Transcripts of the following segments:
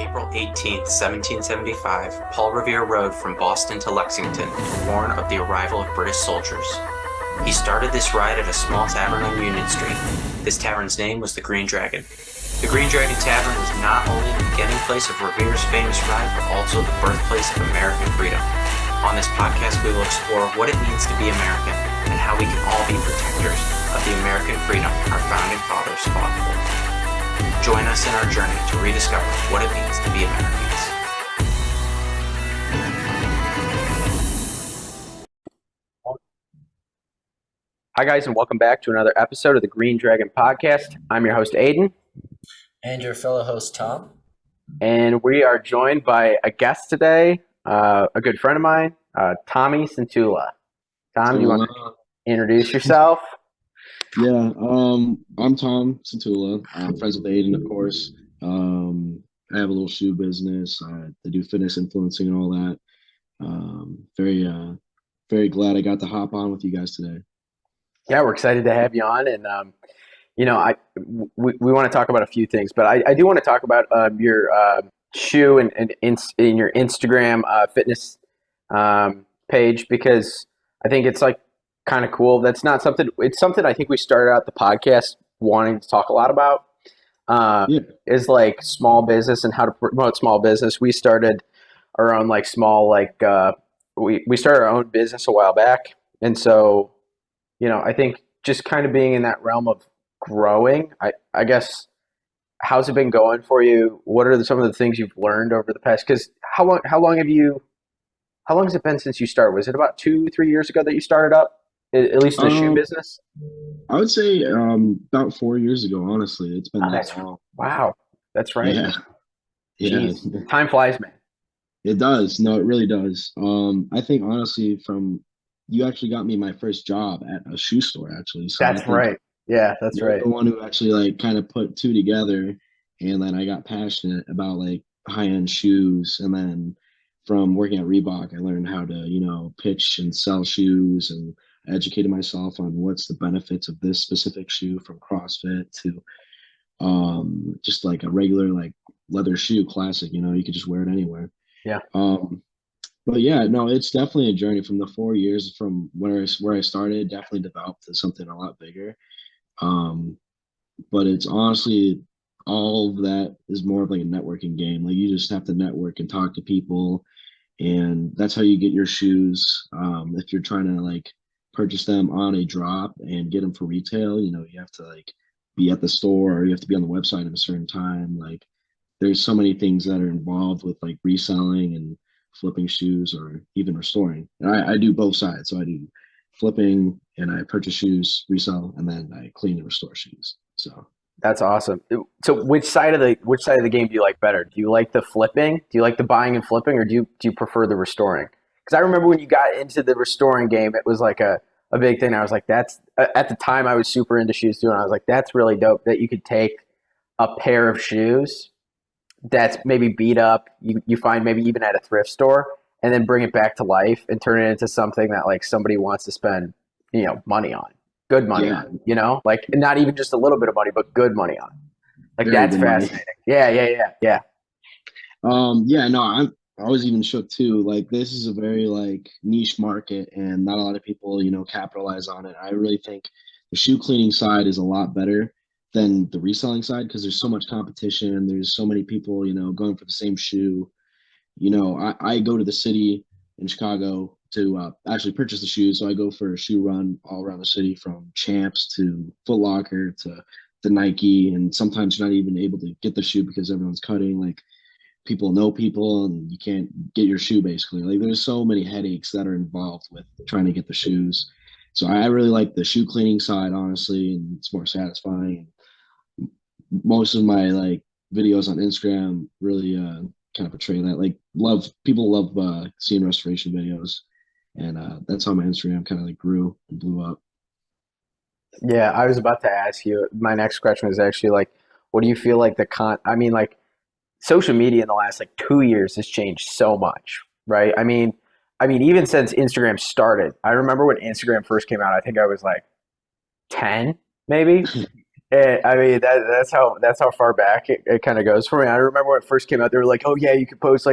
April 18th, 1775, Paul Revere rode from Boston to Lexington to warn of the arrival of British soldiers. He started this ride at a small tavern on Union Street. This tavern's name was the Green Dragon. The Green Dragon Tavern was not only the beginning place of Revere's famous ride, but also the birthplace of American freedom. On this podcast, we will explore what it means to be American and how we can all be protectors of the American freedom our founding fathers fought for. Join us in our journey to rediscover what it means to be Americans. Hi guys, and welcome back to another episode of the Green Dragon Podcast. I'm your host, Aiden. And your fellow host, Tom. And we are joined by a guest today, a good friend of mine, Tommy Cintula. Tom, do you want to introduce yourself? Yeah, I'm Tom Cintula. I'm friends with Aiden, of course. I have a little shoe business. I do fitness influencing and all that. Very glad I got to hop on with you guys today. Yeah, we're excited to have you on. And, we want to talk about a few things, but I do want to talk about your shoe and in your Instagram fitness page, because I think it's like kind of cool. It's something I think we started out the podcast wanting to talk a lot about, is like small business and how to promote small business. We started our own we started our own business a while back. And so, I think just kind of being in that realm of growing, I guess, how's it been going for you? What are some of the things you've learned over the past, because how long has it been since you started? Was it about 2-3 years ago that you started up? At least the shoe business? I would say about 4 years ago, honestly. It's been that long. Wow. That's right. Yeah. Jeez. Time flies, man. It does. No, it really does. I think, honestly, you actually got me my first job at a shoe store, actually. So that's right. Yeah, that's right. The one who actually kind of put two together, and then I got passionate about high-end shoes, and then from working at Reebok, I learned how to, pitch and sell shoes, and educated myself on what's the benefits of this specific shoe, from CrossFit to just like a regular leather shoe, classic. You could just wear it anywhere. Yeah. But yeah, no, it's definitely a journey. From the 4 years from where I started, definitely developed to something a lot bigger. But it's honestly, all of that is more of like a networking game. You just have to network and talk to people, and that's how you get your shoes. If you're trying to purchase them on a drop and get them for retail, you have to be at the store, or you have to be on the website at a certain time. There's so many things that are involved with reselling and flipping shoes, or even restoring. And I do both sides. So I do flipping, and I purchase shoes, resell, and then I clean and restore shoes. So that's awesome. So which side of the game do you like better? Do you like the flipping? Do you like the buying and flipping, or do you prefer the restoring? Because I remember when you got into the restoring game, it was like a big thing. I was like, that's at the time I was super into shoes too, and I was like, that's really dope that you could take a pair of shoes that's maybe beat up, you find maybe even at a thrift store, and then bring it back to life and turn it into something that somebody wants to spend money on, good money on, not even just a little bit of money, but good money on. That's fascinating. Yeah. Yeah, no, I was even shook too. This is a very niche market, and not a lot of people capitalize on it. I really think the shoe cleaning side is a lot better than the reselling side, because there's so much competition. There's so many people going for the same shoe. I go to the city in Chicago to actually purchase the shoes. So I go for a shoe run all around the city, from Champs to Foot Locker to Nike, and sometimes you're not even able to get the shoe because everyone's cutting. People know people, and you can't get your shoe, basically. There's so many headaches that are involved with trying to get the shoes. So I really like the shoe cleaning side, honestly, and it's more satisfying. Most of my videos on Instagram really kind of portray that. People love seeing restoration videos, and that's how my Instagram kind of grew and blew up. Yeah, I was about to ask you. My next question was actually what do you feel like social media in the last 2 years has changed so much, right? I mean, even since Instagram started, I remember when Instagram first came out, I think I was 10, maybe. And I mean that's how far back it kind of goes for me. I remember when it first came out, they were like, "Oh yeah, you could post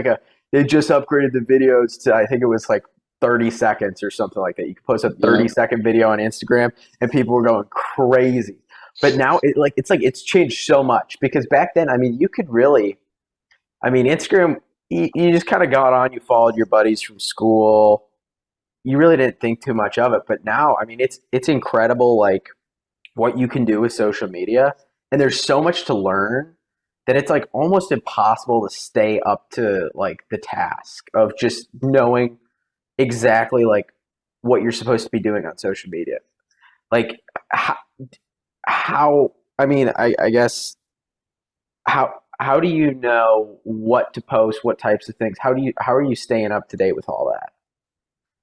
they just upgraded the videos to I think it was like 30 seconds or something like that. You could post a Yeah. 30-second video on Instagram, and people were going crazy. But now it's changed so much because back then, I mean, you could really, I mean, Instagram, you just kind of got on, you followed your buddies from school, you really didn't think too much of it. But now, I mean, it's incredible, like what you can do with social media, and there's so much to learn that it's like almost impossible to stay up to like the task of just knowing exactly like what you're supposed to be doing on social media. Like how, how I mean, I guess how do you know what to post, what types of things? How are you staying up to date with all that?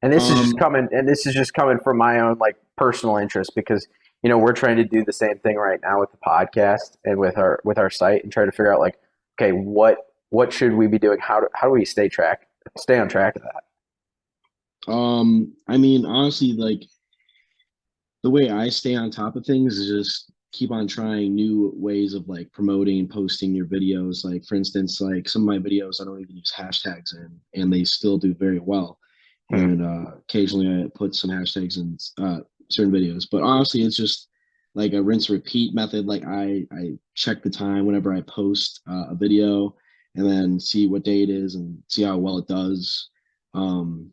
Um, This is just coming from my own like personal interest because we're trying to do the same thing right now with the podcast and with our site and try to figure out like, okay, what should we be doing? How do we stay on track of that? I mean, honestly, like the way I stay on top of things is just keep on trying new ways of like promoting and posting your videos. Like for instance, like some of my videos I don't even use hashtags in, and they still do very well. Hmm. And occasionally I put some hashtags in certain videos, but honestly, it's just like a rinse repeat method. Like I check the time whenever I post a video, and then see what day it is and see how well it does. Um,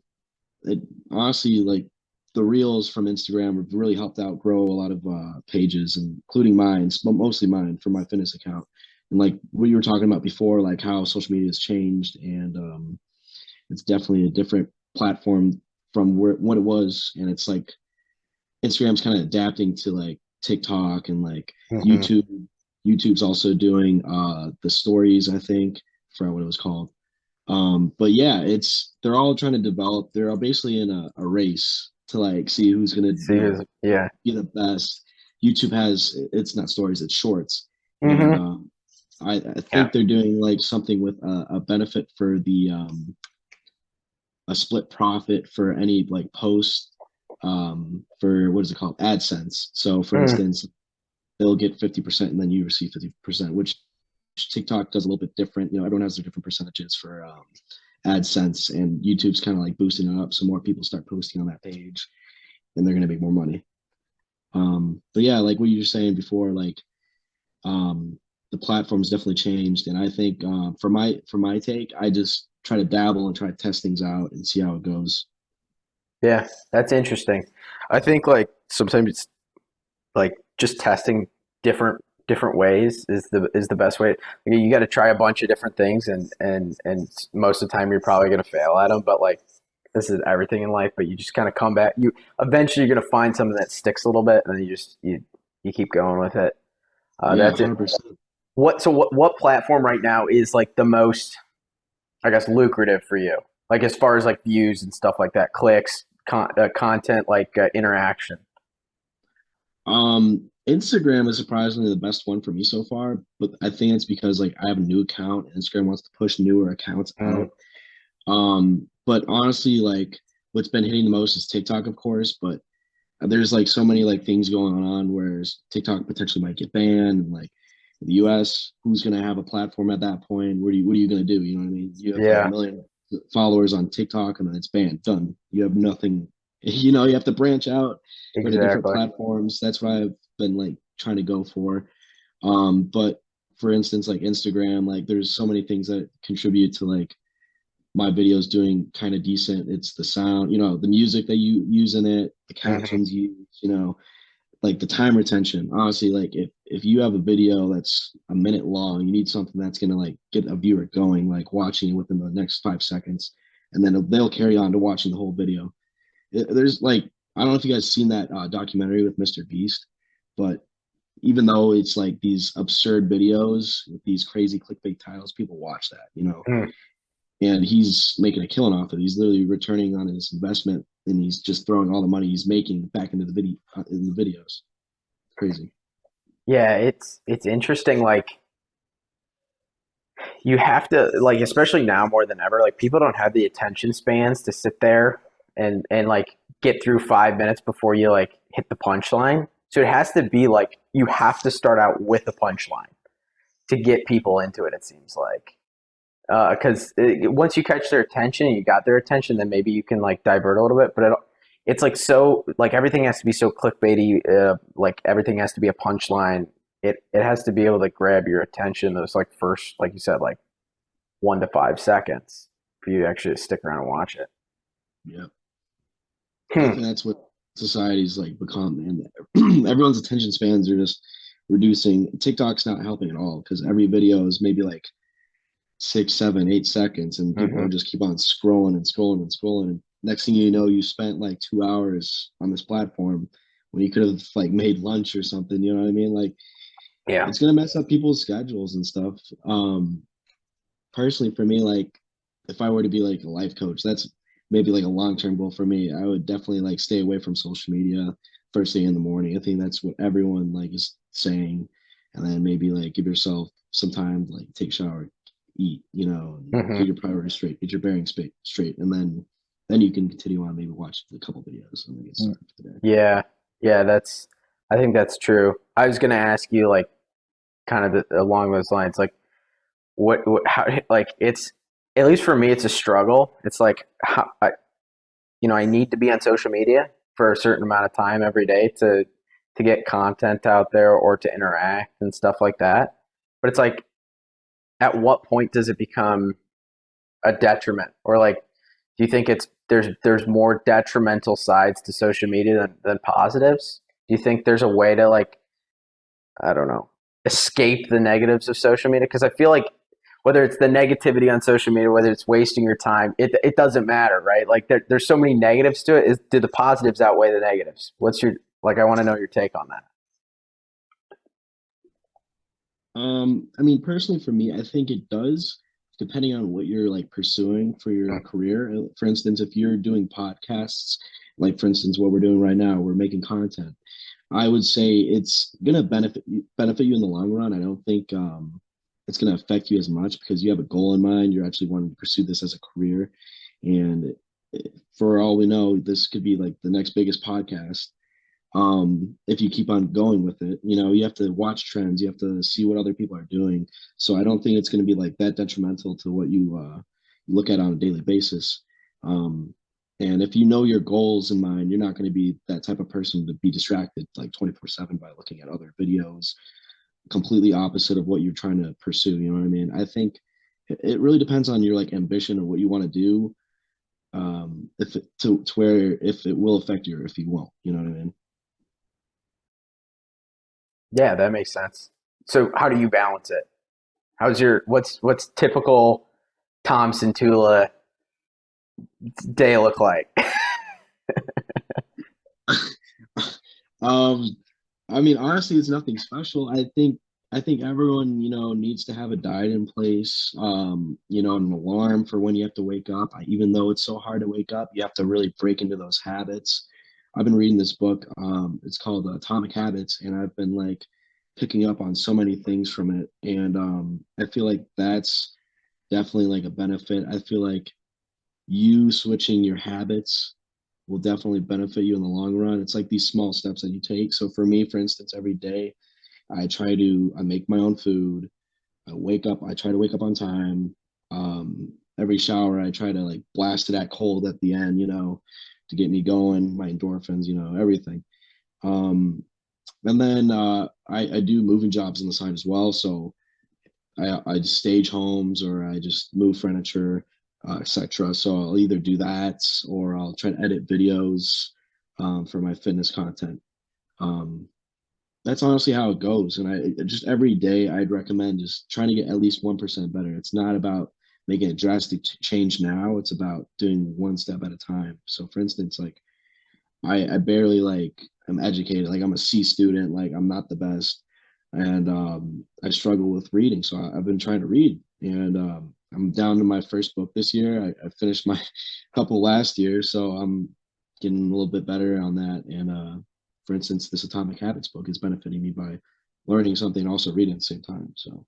it honestly like the reels from Instagram have really helped out grow a lot of pages, including mine, but mostly mine for my fitness account. And like what you were talking about before, like how social media has changed, and it's definitely a different platform from what it was, and it's like Instagram's kind of adapting to like TikTok and like Hmm. YouTube. YouTube's also doing the stories, I think, for what it was called. But yeah, it's they're all trying to develop. They're all basically in a race to like see who's gonna, See, yeah. be the best. YouTube has it's not stories, it's shorts, and Hmm. I Yeah. think they're doing like something with a benefit for the a split profit for any like post for what is it called, AdSense. So for Mm. instance, they'll get 50% and then you receive 50%, which TikTok does a little bit different. Everyone has their different percentages for AdSense, and YouTube's kind of like boosting it up so more people start posting on that page, and they're going to make more money. But yeah, like what you were saying before, like um, the platform's definitely changed, and I think for my take, I just try to dabble and try to test things out and see how it goes. Yeah, that's interesting. I think like sometimes it's like just testing different ways is the best way. You got to try a bunch of different things, and most of the time you're probably going to fail at them. But like this is everything in life. But you just kind of come back. You eventually you're going to find something that sticks a little bit, and then you keep going with it. Yeah, That's it. 100%. What platform right now is like the most, I guess, lucrative for you? Like as far as like views and stuff like that, clicks, content, like interaction. Instagram is surprisingly the best one for me so far, but I think it's because like I have a new account and Instagram wants to push newer accounts Mm. out. But honestly, like what's been hitting the most is TikTok, of course, but there's like so many like things going on where TikTok potentially might get banned, and like in the US, who's gonna have a platform at that point? What are you gonna do? You know what I mean? You have like a Yeah, million followers on TikTok and then it's banned, done. You have nothing. You have to branch out, go to different exactly. platforms. That's what I've been like trying to go for. But for instance, like Instagram, like there's so many things that contribute to like my videos doing kind of decent. It's the sound, the music that you use in it, the Hmm. captions you use, like the time retention. Honestly, like if you have a video that's a minute long, you need something that's gonna like get a viewer going, like watching it within the next 5 seconds, and then they'll carry on to watching the whole video. There's like I don't know if you guys seen that documentary with Mr. Beast, but even though it's like these absurd videos with these crazy clickbait titles, people watch that. Mm. And he's making a killing off it. He's literally returning on his investment, and he's just throwing all the money he's making back into the video in the videos. Crazy. Yeah, it's interesting. Like you have to like, especially now more than ever, like people don't have the attention spans to sit there and like get through 5 minutes before you like hit the punchline. So it has to be like you have to start out with a punchline to get people into it. It seems like because once you catch their attention, you got their attention, then maybe you can like divert a little bit. But it's like so like everything has to be so clickbaity. Like everything has to be a punchline. It has to be able to grab your attention. Those like first, like you said, like 1 to 5 seconds for you to actually stick around and watch it. Yeah. I think that's what society's like become, and everyone's attention spans are just reducing. TikTok's not helping at all because every video is maybe like 6, 7, 8 seconds, and people Mhm. just keep on scrolling and scrolling and scrolling. And next thing you know, you spent like 2 hours on this platform when you could have like made lunch or something. You know what I mean? Like Yeah. it's gonna mess up people's schedules and stuff. Personally, for me, like if I were to be like a life coach, that's maybe like a long-term goal for me. I would definitely like stay away from social media first thing in the morning. I think that's what everyone like is saying, and then maybe like give yourself some time to like take a shower, eat, and Mhm. get your priorities straight, get your bearings straight, and then you can continue on, maybe watch a couple videos and then get started for the day. Yeah. Yeah. I think that's true. I was going to ask you like kind of along those lines, like how, like it's, at least for me, it's a struggle. It's like, I need to be on social media for a certain amount of time every day to get content out there or to interact and stuff like that. But it's like, at what point does it become a detriment? Or like, do you think there's more detrimental sides to social media than positives? Do you think there's a way to like, I don't know, escape the negatives of social media? Because I feel like whether it's the negativity on social media, whether it's wasting your time, it doesn't matter, right? Like there's so many negatives to it. Do the positives outweigh the negatives? What's your like? I want to know your take on that. I mean, personally, for me, I think it does, depending on what you're like pursuing for your career. For instance, if you're doing podcasts, like for instance, what we're doing right now, we're making content. I would say it's gonna benefit you in the long run. I don't think it's gonna affect you as much because you have a goal in mind. You're actually wanting to pursue this as a career, and for all we know, this could be like the next biggest podcast if you keep on going with it. You have to watch trends, you have to see what other people are doing. So I don't think it's going to be like that detrimental to what you look at on a daily basis. And if you know your goals in mind, you're not going to be that type of person to be distracted like 24/7 by looking at other videos completely opposite of what you're trying to pursue. You know what I mean? I think it really depends on your like ambition and what you want to do. If it to where if it will affect you or if you won't, you know what I mean? Yeah, that makes sense. So how do you balance it? What's typical Tom Cintula day look like? Um, I mean, honestly, it's nothing special. I think everyone, needs to have a diet in place. An alarm for when you have to wake up. Even though it's so hard to wake up, you have to really break into those habits. I've been reading this book. It's called Atomic Habits, and I've been like picking up on so many things from it. And I feel like that's definitely like a benefit. I feel like you switching your habits will definitely benefit you in the long run. It's like these small steps that you take. So for me, for instance, every day I make my own food. I try to wake up on time. Every shower I try to like blast to that cold at the end, to get me going, my endorphins, everything. Um, and then I do moving jobs on the side as well. So I just stage homes or I just move furniture, etc. So I'll either do that or I'll try to edit videos for my fitness content. Um, that's honestly how it goes. And I just every day I'd recommend just trying to get at least 1% better. It's not about making a drastic change now. It's about doing one step at a time. So for instance, like I barely like am educated. Like I'm a C student. Like I'm not the best, and I struggle with reading. So I've been trying to read, and I'm down to my first book this year. I finished my couple last year, so I'm getting a little bit better on that. And for instance, this Atomic Habits book is benefiting me by learning something and also reading at the same time. So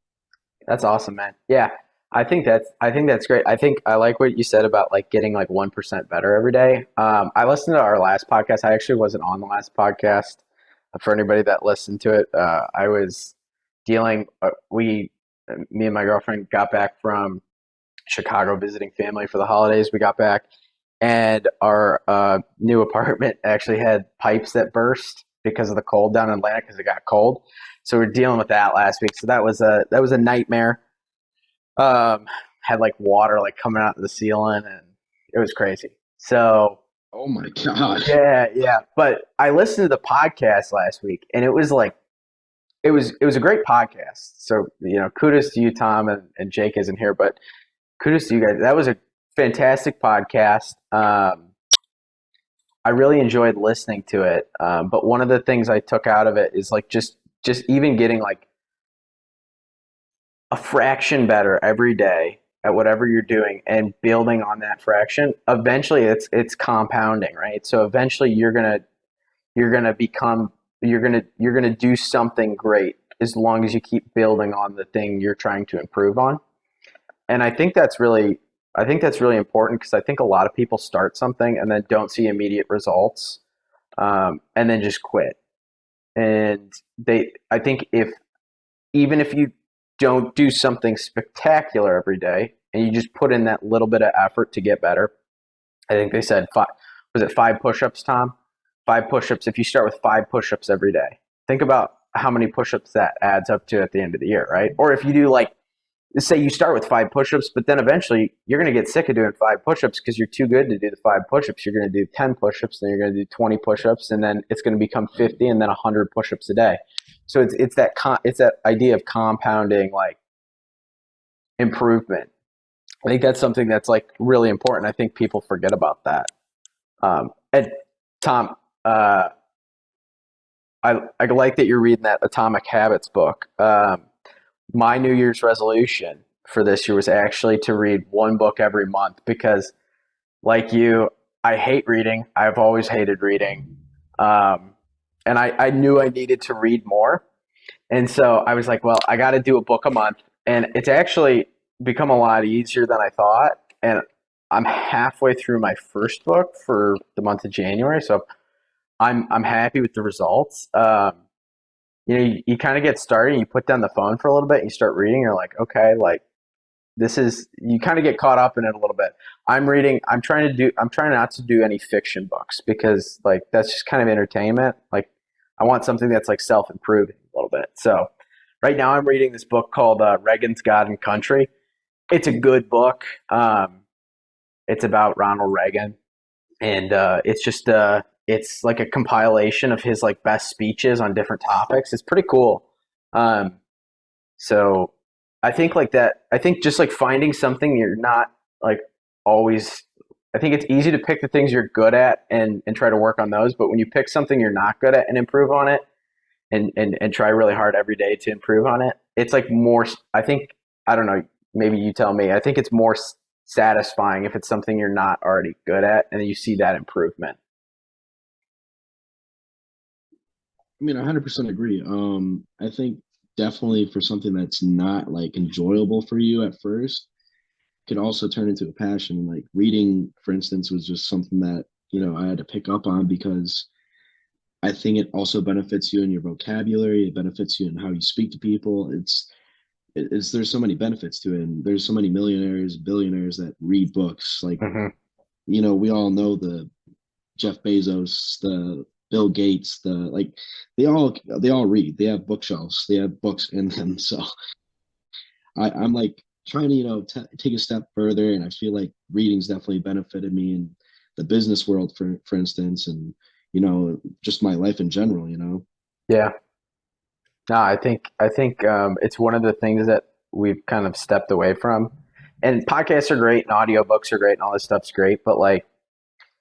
That's awesome, man. Yeah, I think that's great. I think I like what you said about like getting like 1% better every day. I listened to our last podcast. I actually wasn't on the last podcast. For anybody that listened to it, I was dealing. Me and my girlfriend got back from Chicago visiting family for the holidays. We got back, and our new apartment actually had pipes that burst because of the cold down in Atlanta because it got cold. So we're dealing with that last week. So that was a nightmare. Had like water like coming out of the ceiling, and it was crazy. So Oh my god. yeah. But I listened to the podcast last week, and it was like it was a great podcast. So kudos to you, Tom, and Jake isn't here, but kudos to you guys. That was a fantastic podcast. I really enjoyed listening to it. But one of the things I took out of it is like just even getting like a fraction better every day at whatever you're doing and building on that fraction. Eventually it's compounding, right? So eventually you're gonna do something great as long as you keep building on the thing you're trying to improve on. And I think that's really important, because I think a lot of people start something and then don't see immediate results, and then just quit. And I think even if you don't do something spectacular every day and you just put in that little bit of effort to get better, I think they said was it 5 push-ups, Tom? 5 push-ups. If you start with 5 push-ups every day, think about how many push-ups that adds up to at the end of the year, right? Or if you do like, say you start with 5 push-ups, but then eventually you're going to get sick of doing 5 push-ups because you're too good to do the 5 push-ups. You're going to do 10 push-ups, then you're going to do 20 push-ups, and then it's going to become 50, and then 100 push-ups a day. So it's that idea of compounding, like improvement. I think that's something that's like really important. I think people forget about that. And Tom, I like that you're reading that Atomic Habits book. My New Year's resolution for this year was actually to read 1 book every month, because like you, I hate reading. I've always hated reading. And I knew I needed to read more. And so I was like, well, I got to do a book a month. And it's actually become a lot easier than I thought. And I'm halfway through my first book for the month of January. So I'm happy with the results. You kind of get started and you put down the phone for a little bit and you start reading. You're like, okay, like you kind of get caught up in it a little bit. I'm trying not to do any fiction books, because like that's just kind of entertainment. Like I want something that's like self-improving a little bit. So right now I'm reading this book called Reagan's God and Country. It's a good book. It's about Ronald Reagan, and it's like a compilation of his like best speeches on different topics. It's pretty cool. So I think like that. I think just like finding something you're not like always. I think it's easy to pick the things you're good at and try to work on those. But when you pick something you're not good at and improve on it, and try really hard every day to improve on it, it's like more. I think, I don't know. Maybe you tell me. I think it's more satisfying if it's something you're not already good at and then you see that improvement. I mean, I 100% agree. I think definitely for something that's not like enjoyable for you at first, could also turn into a passion. Like reading, for instance, was just something that, I had to pick up on, because I think it also benefits you in your vocabulary. It benefits you in how you speak to people. There's so many benefits to it. And there's so many millionaires, billionaires that read books. Like, we all know the Jeff Bezos, the Bill Gates, they all read. They have bookshelves. They have books in them. So I'm like trying to take a step further, and I feel like reading's definitely benefited me in the business world, for instance, and just my life in general. Yeah. No, I think it's one of the things that we've kind of stepped away from. And podcasts are great, and audiobooks are great, and all this stuff's great, but like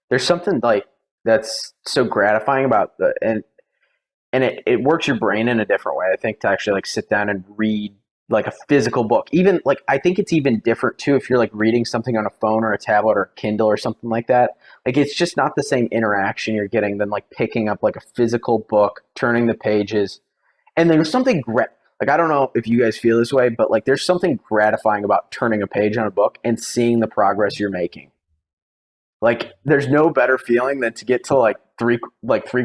there's something like that's so gratifying about and it works your brain in a different way, I think, to actually like sit down and read like a physical book. Even like I think it's even different too if you're like reading something on a phone or a tablet or a Kindle or something like that. Like it's just not the same interaction you're getting than like picking up like a physical book, turning the pages. And there's something like I don't know if you guys feel this way, but like there's something gratifying about turning a page on a book and seeing the progress you're making. Like there's no better feeling than to get to like three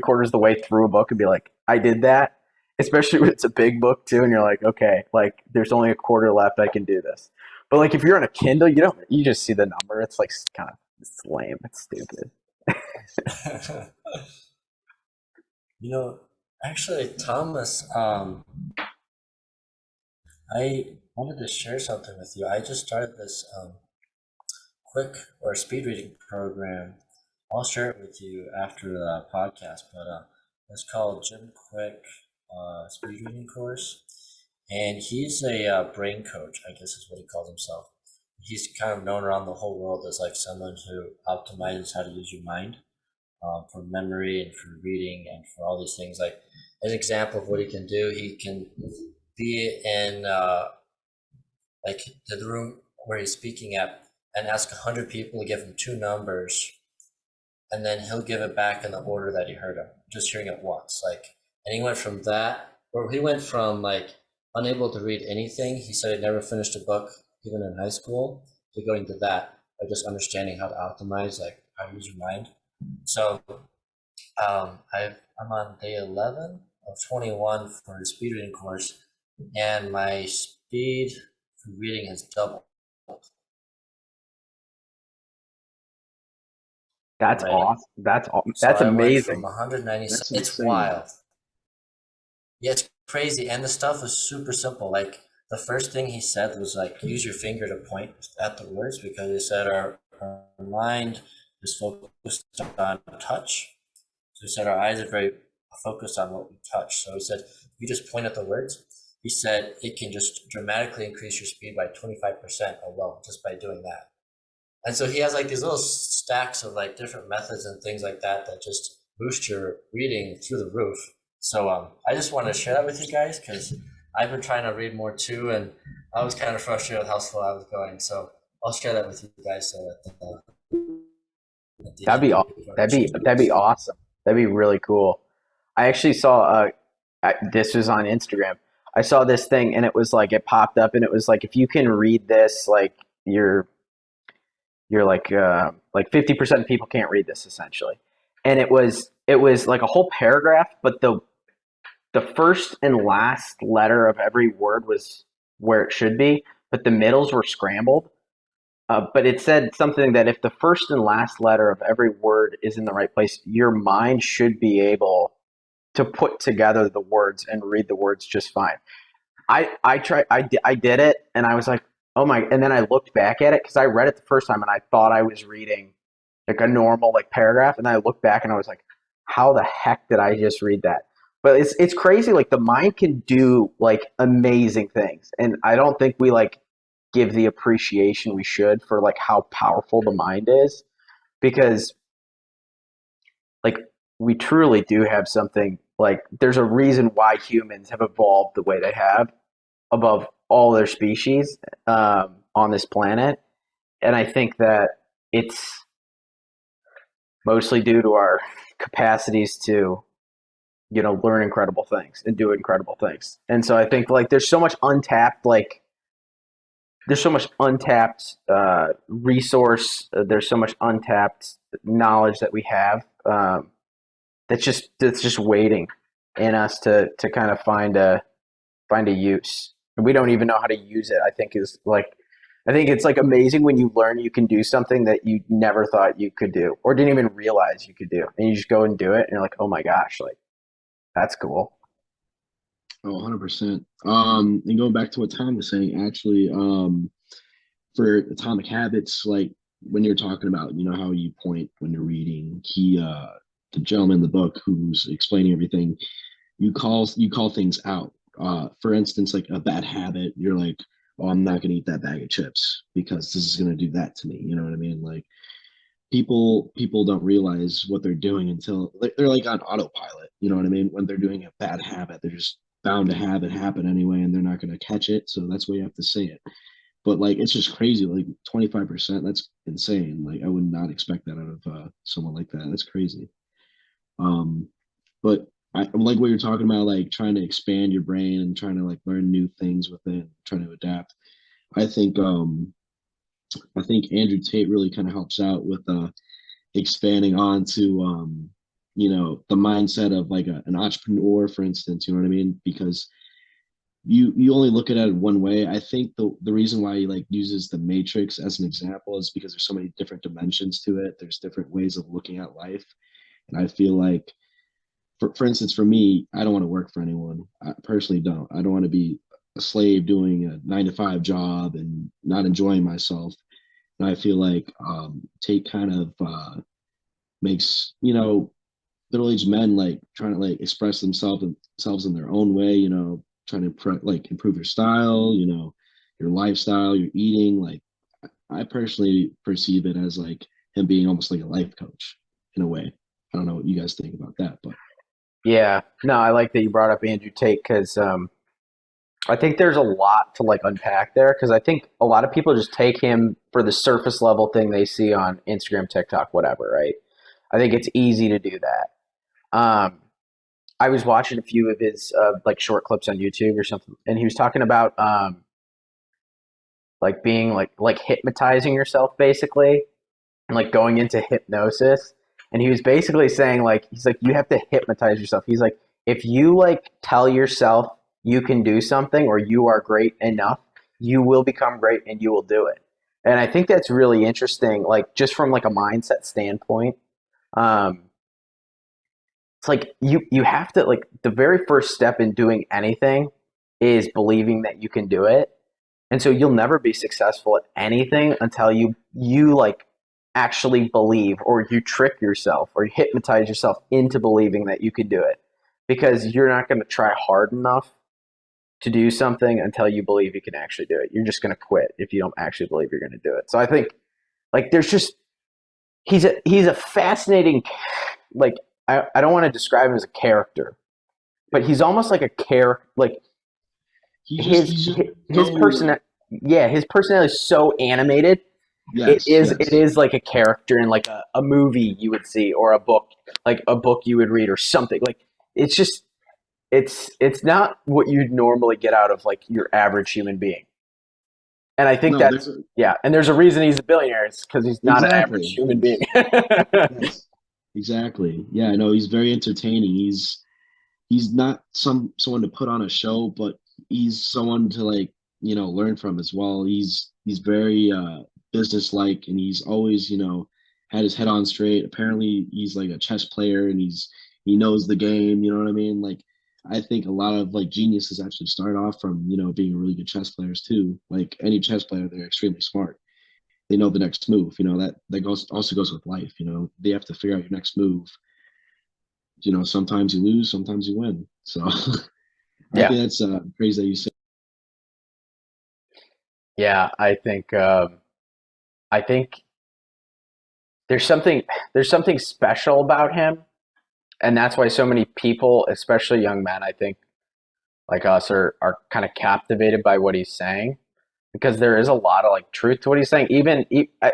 quarters of the way through a book and be like, I did that, especially when it's a big book too, and you're like, okay, like there's only a quarter left. I can do this. But like if you're on a Kindle, you just see the number. It's like kind of it's lame. It's stupid. You know, actually, Thomas, I wanted to share something with you. I just started this quick or speed reading program. I'll share it with you after the podcast, but it's called Jim Quick speed reading course, and he's a brain coach, I guess is what he calls himself. He's kind of known around the whole world as like someone who optimizes how to use your mind for memory and for reading and for all these things. Like an example of what he can do, he can be in like the room where he's speaking at and ask 100 people to give him two numbers, and then he'll give it back in the order that he heard them, just hearing it once. Like, and he went from that, or he went from like unable to read anything. He said he never finished a book, even in high school, to going to that by just understanding how to optimize, like how to use your mind. So I'm on day 11 of 21 for the speed reading course, and my speed for reading has doubled. That's Right. awesome. So That's I went amazing. from 197. That's It's insane. wild. Yeah, it's crazy, and the stuff was super simple. Like the first thing he said was like, use your finger to point at the words, because he said our mind is focused on touch. So he said our eyes are very focused on what we touch. So he said, if you just point at the words, he said it can just dramatically increase your speed by 25% alone, just by doing that. And so he has like these little stacks of like different methods and things like that that just boost your reading through the roof. So I just wanted to share that with you guys because I've been trying to read more too, and I was kind of frustrated with how slow I was going. So I'll share that with you guys. So That'd be awesome. That'd be really cool. I actually saw this was on Instagram. I saw this thing and it was like it popped up and it was like if you can read this, like you're like 50% of people can't read this essentially. And it was like a whole paragraph, but the first and last letter of every word was where it should be, but the middles were scrambled. But it said something that if the first and last letter of every word is in the right place, your mind should be able to put together the words and read the words just fine. I did it, and I was like, oh my! And then I looked back at it because I read it the first time, and I thought I was reading like a normal like paragraph, and I looked back and I was like, how the heck did I just read that? But it's crazy. Like the mind can do like amazing things, and I don't think we like give the appreciation we should for like how powerful the mind is, because like we truly do have something. Like there's a reason why humans have evolved the way they have above all their species on this planet, and I think that it's mostly due to our capacities to learn incredible things and do incredible things. And so I think like there's so much untapped resource. There's so much untapped knowledge that we have that's just waiting in us to kind of find a use. And we don't even know how to use it. I think it's like amazing when you learn you can do something that you never thought you could do or didn't even realize you could do, and you just go and do it, and you're like, oh my gosh, like that's cool. Oh, 100%. And going back to what Tom was saying, actually, for Atomic Habits, like when you're talking about, how you point when you're reading, the gentleman in the book who's explaining everything, you call things out. For instance, like a bad habit, you're like, oh, I'm not gonna eat that bag of chips because this is gonna do that to me. You know what I mean? Like people don't realize what they're doing until they're like on autopilot. You know what I mean? When they're doing a bad habit, they're just bound to have it happen anyway, and they're not gonna catch it. So that's why you have to say it. But like it's just crazy. Like 25%, that's insane. Like I would not expect that out of someone like that. That's crazy. But I like what you're talking about, like trying to expand your brain and trying to like learn new things with it, trying to adapt. I think Andrew Tate really kind of helps out with expanding on to the mindset of like an entrepreneur, for instance. You know what I mean? Because you only look at it one way. I think the reason why he like uses the Matrix as an example is because there's so many different dimensions to it. There's different ways of looking at life, and I feel like, for instance, for me, I don't want to work for anyone. I personally don't. I don't want to be a slave doing a 9 to 5 job and not enjoying myself. And I feel like Tate kind of makes middle-aged men like trying to like express themselves in their own way, trying to like improve your style, your lifestyle, your eating. Like I personally perceive it as like him being almost like a life coach in a way. I don't know what you guys think about that, but Yeah, no, I like that you brought up Andrew Tate because I think there's a lot to like unpack there because I think a lot of people just take him for the surface level thing they see on Instagram, TikTok, whatever, right? I think it's easy to do that. I was watching a few of his like short clips on YouTube or something, and he was talking about like being like hypnotizing yourself basically, and like going into hypnosis. And he was basically saying like he's like you have to hypnotize yourself. He's like if you like tell yourself you can do something or you are great enough, you will become great and you will do it. And I think that's really interesting, like just from like a mindset standpoint. Um, it's like you have to like the very first step in doing anything is believing that you can do it. And so you'll never be successful at anything until you like actually believe or you trick yourself or you hypnotize yourself into believing that you can do it. Because you're not going to try hard enough to do something until you believe you can actually do it. You're just going to quit if you don't actually believe you're going to do it. So I think like there's just he's a fascinating like I don't want to describe him as a character, but he's almost like a character like his so person his personality is so animated. It yes. is like a character in like a movie you would see or a book you would read or something. Like it's just it's not what you'd normally get out of like your average human being. And I think No, that's yeah, and there's a reason he's a billionaire. It's because he's not an average exactly. human being. Yes, exactly. Yeah, no, he's very entertaining. He's not someone to put on a show, but he's someone to like learn from as well. He's very business like, and he's always had his head on straight. Apparently, he's like a chess player, and he knows the game. You know what I mean? Like I think a lot of like geniuses actually start off from being really good chess players too. Like any chess player, they're extremely smart. They know the next move. That goes with life. They have to figure out your next move. Sometimes you lose, sometimes you win. So I Yeah, think that's crazy that you say. yeah. I think there's something special about him, and that's why so many people, especially young men, I think like us, are kind of captivated by what he's saying because there is a lot of like truth to what he's saying.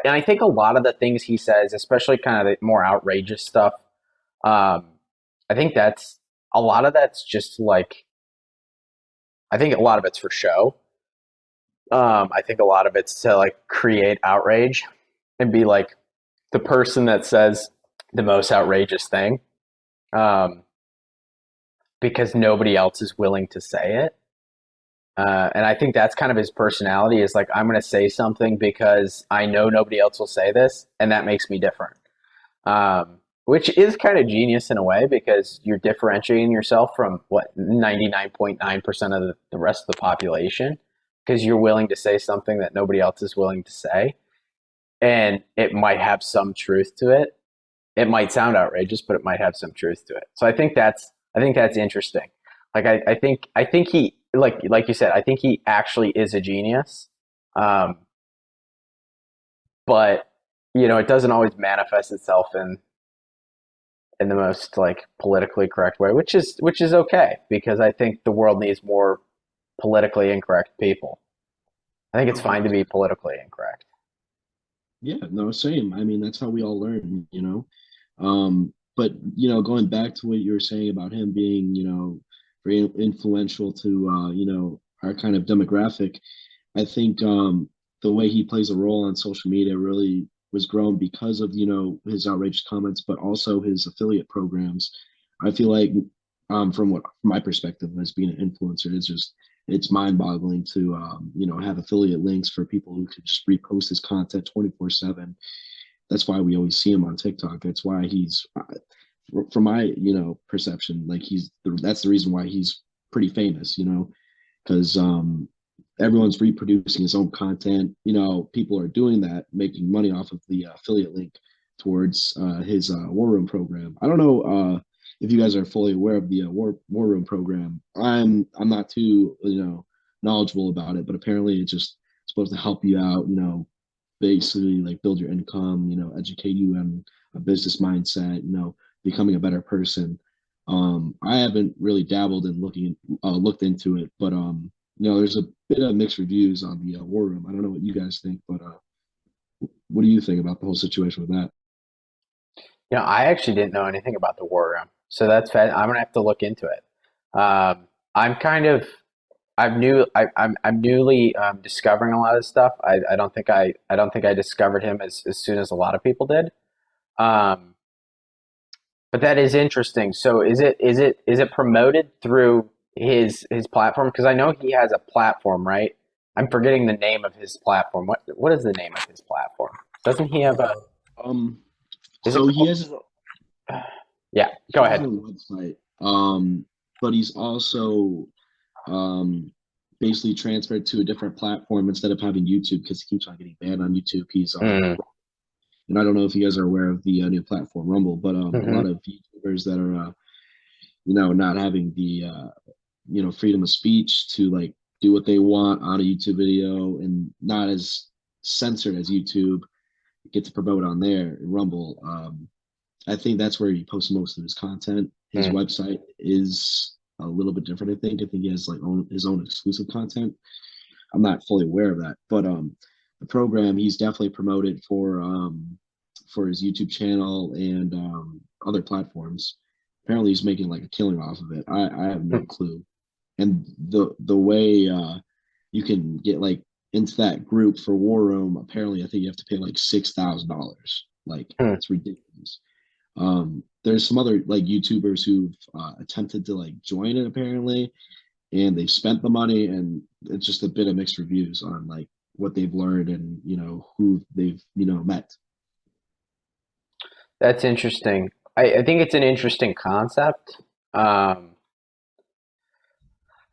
And I think a lot of the things he says, especially kind of the more outrageous stuff, um, I think that's a lot of that's just like I think a lot of it's for show. I think a lot of it's to like create outrage and be like the person that says the most outrageous thing, um, because nobody else is willing to say it. And I think that's kind of his personality is like, I'm going to say something because I know nobody else will say this, and that makes me different. Which is kind of genius in a way because you're differentiating yourself from what 99.9% of the rest of the population because you're willing to say something that nobody else is willing to say. And it might have some truth to it. It might sound outrageous, but it might have some truth to it. So I think that's interesting. Like I think he like you said, I think he actually is a genius. Um, but it doesn't always manifest itself in the most like politically correct way, which is okay because I think the world needs more politically incorrect people. I think it's Oh, fine to be politically incorrect. yeah, no, same. I mean, that's how we all learn. But going back to what you were saying about him being, very influential to our kind of demographic, I think the way he plays a role on social media really was grown because of, you know, his outrageous comments, but also his affiliate programs. I feel like, from what from my perspective as being an influencer, it's mind-boggling to, you know, have affiliate links for people who could just repost his content 24/7. That's why we always see him on TikTok. That's why he's, from my, you know, perception, like that's the reason why he's pretty famous, you know, because everyone's reproducing his own content. You know, people are doing that, making money off of the affiliate link towards his War Room program. I don't know if you guys are fully aware of the War Room program. I'm not too, you know, knowledgeable about it, but apparently it's just supposed to help you out. You know, basically like build your income. You know, educate you on a business mindset. You know, becoming a better person. I haven't really dabbled in looked into it, but you know, there's a bit of mixed reviews on the War Room. I don't know what you guys think, but what do you think about the whole situation with that? You know, I actually didn't know anything about the War Room, so I'm gonna have to look into it. I'm kind of I'm newly discovering a lot of stuff. I don't think I discovered him as soon as a lot of people did. Um, but that is interesting. So is it promoted through his platform? Because I know he has a platform, right? I'm forgetting the name of his platform. What is the name of his platform? Doesn't he have a? Um, Is it so he called? has his, Yeah, he go has his ahead. own website, but he's also um, basically transferred to a different platform instead of having YouTube because he keeps on getting banned on YouTube. He's Mm, and I don't know if you guys are aware of the new platform Rumble, but a hmm lot of YouTubers that are you know, not having the you know, freedom of speech to like do what they want on a YouTube video and not as censored as YouTube get to promote on there Rumble. I think that's where he posts most of his content. His mm. website is a little bit different. I think he has like his own exclusive content. I'm not fully aware of that, but the program he's definitely promoted for his YouTube channel and other platforms. Apparently, he's making like a killing off of it. I have no clue. And the way you can get like into that group for War Room, apparently, I think you have to pay like $6,000. Like Hmm. it's ridiculous. There's some other like YouTubers who've attempted to like join it apparently, and they've spent the money, and it's just a bit of mixed reviews on like what they've learned and, you know, who they've, you know, met. That's interesting. I think it's an interesting concept. Um,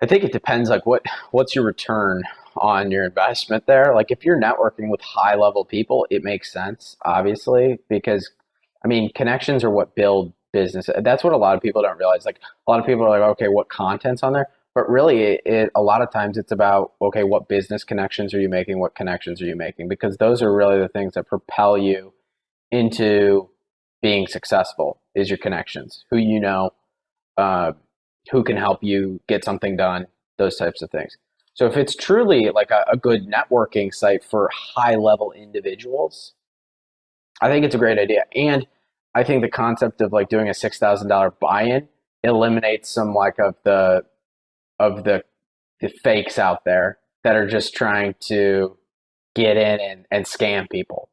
I think it depends like what's your return on your investment there. Like if you're networking with high level people, it makes sense, obviously, because I mean connections are what build business. That's what a lot of people don't realize. Like a lot of people are like, okay, what content's on there? But really a lot of times it's about okay, what business connections are you making? What connections are you making? Because those are really the things that propel you into being successful is your connections, who you know, uh, who can help you get something done, those types of things. So if it's truly like a good networking site for high level individuals, I think it's a great idea. And I think the concept of like doing a $6,000 buy-in eliminates some like of the fakes out there that are just trying to get in and scam people.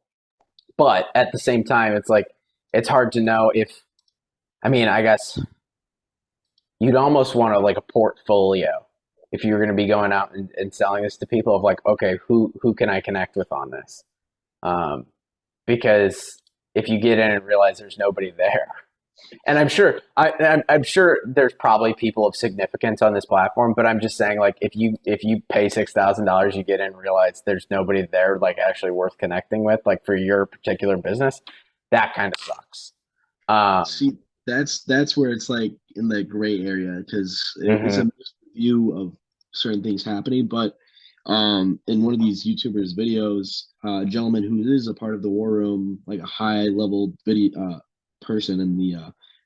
But at the same time, it's like it's hard to know if I mean, I guess you'd almost want to like a portfolio if you're going to be going out and selling this to people of like, okay, who can I connect with on this? Um, because if you get in and realize there's nobody there, and I'm sure there's probably people of significance on this platform, but I'm just saying like if you pay $6,000, you get in and realize there's nobody there like actually worth connecting with, like for your particular business, that kind of sucks. Um, See, that's where it's like in the gray area because it's a mhm, mixed view of certain things happening. But in one of these YouTubers' videos, a gentleman who is a part of the War Room, like a high level video person in the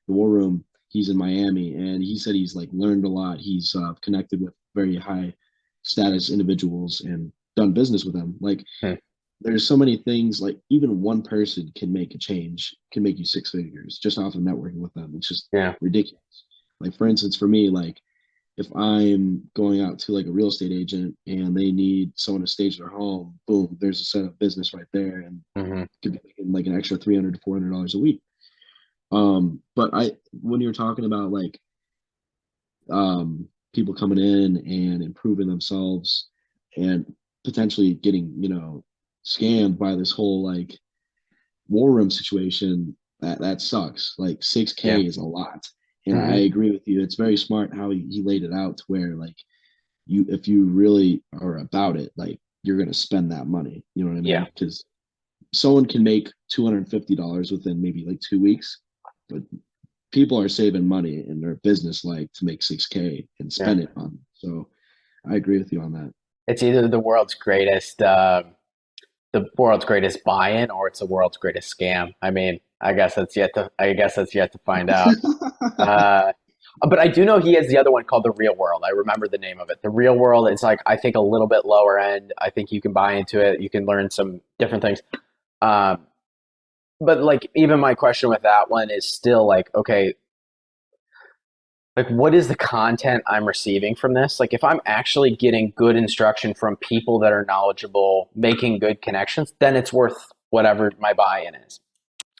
War Room, he's in Miami, and he said he's like learned a lot. He's connected with very high status individuals and done business with them. Like mhm, there's so many things, like even one person can make a change, can make you six figures just off of networking with them. It's just yeah. ridiculous. Like for instance, for me, like if I'm going out to like a real estate agent and they need someone to stage their home, boom, there's a set of business right there, and Mhm. could be like an extra $300 to $400 a week. But when you're talking about like people coming in and improving themselves and potentially getting, scammed by this whole like war room situation, that sucks. Like 6K Yeah. is a lot. And I Hmm. agree with you. It's very smart how he laid it out to where like if you really are about it, like you're gonna spend that money. You know what I Yeah. mean? Because someone can make $250 within maybe like 2 weeks, but people are saving money in their business like to make 6K and Yeah. spend it on. So I agree with you on that. It's either the world's greatest buy-in, or it's the world's greatest scam. I mean, I guess that's yet to find out. Uh, but I do know he has the other one called the Real World. I remember the name of it. The Real World is like, I think, a little bit lower end. I think you can buy into it. You can learn some different things. Um, but like, even my question with that one is still like, okay, like, what is the content I'm receiving from this? Like, if I'm actually getting good instruction from people that are knowledgeable, making good connections, then it's worth whatever my buy-in is.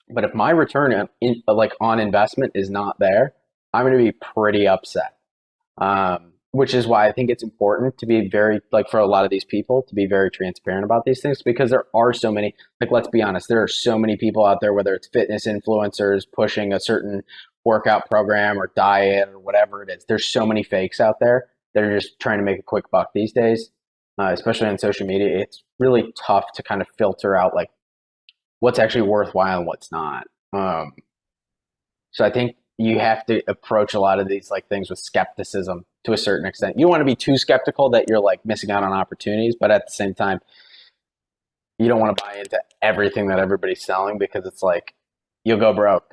But if my return like on investment is not there, I'm going to be pretty upset. Which is why I think it's important to be very, like, for a lot of these people to be very transparent about these things, because there are so many, like, let's be honest, there are so many people out there, whether it's fitness influencers pushing a certain workout program or diet or whatever it is. There's so many fakes out there that are just trying to make a quick buck these days, especially on social media. It's really tough to kind of filter out like what's actually worthwhile and what's not. So I think you have to approach a lot of these like things with skepticism to a certain extent. You don't want to be too skeptical that you're like missing out on opportunities, but at the same time, you don't want to buy into everything that everybody's selling, because it's like you'll go broke.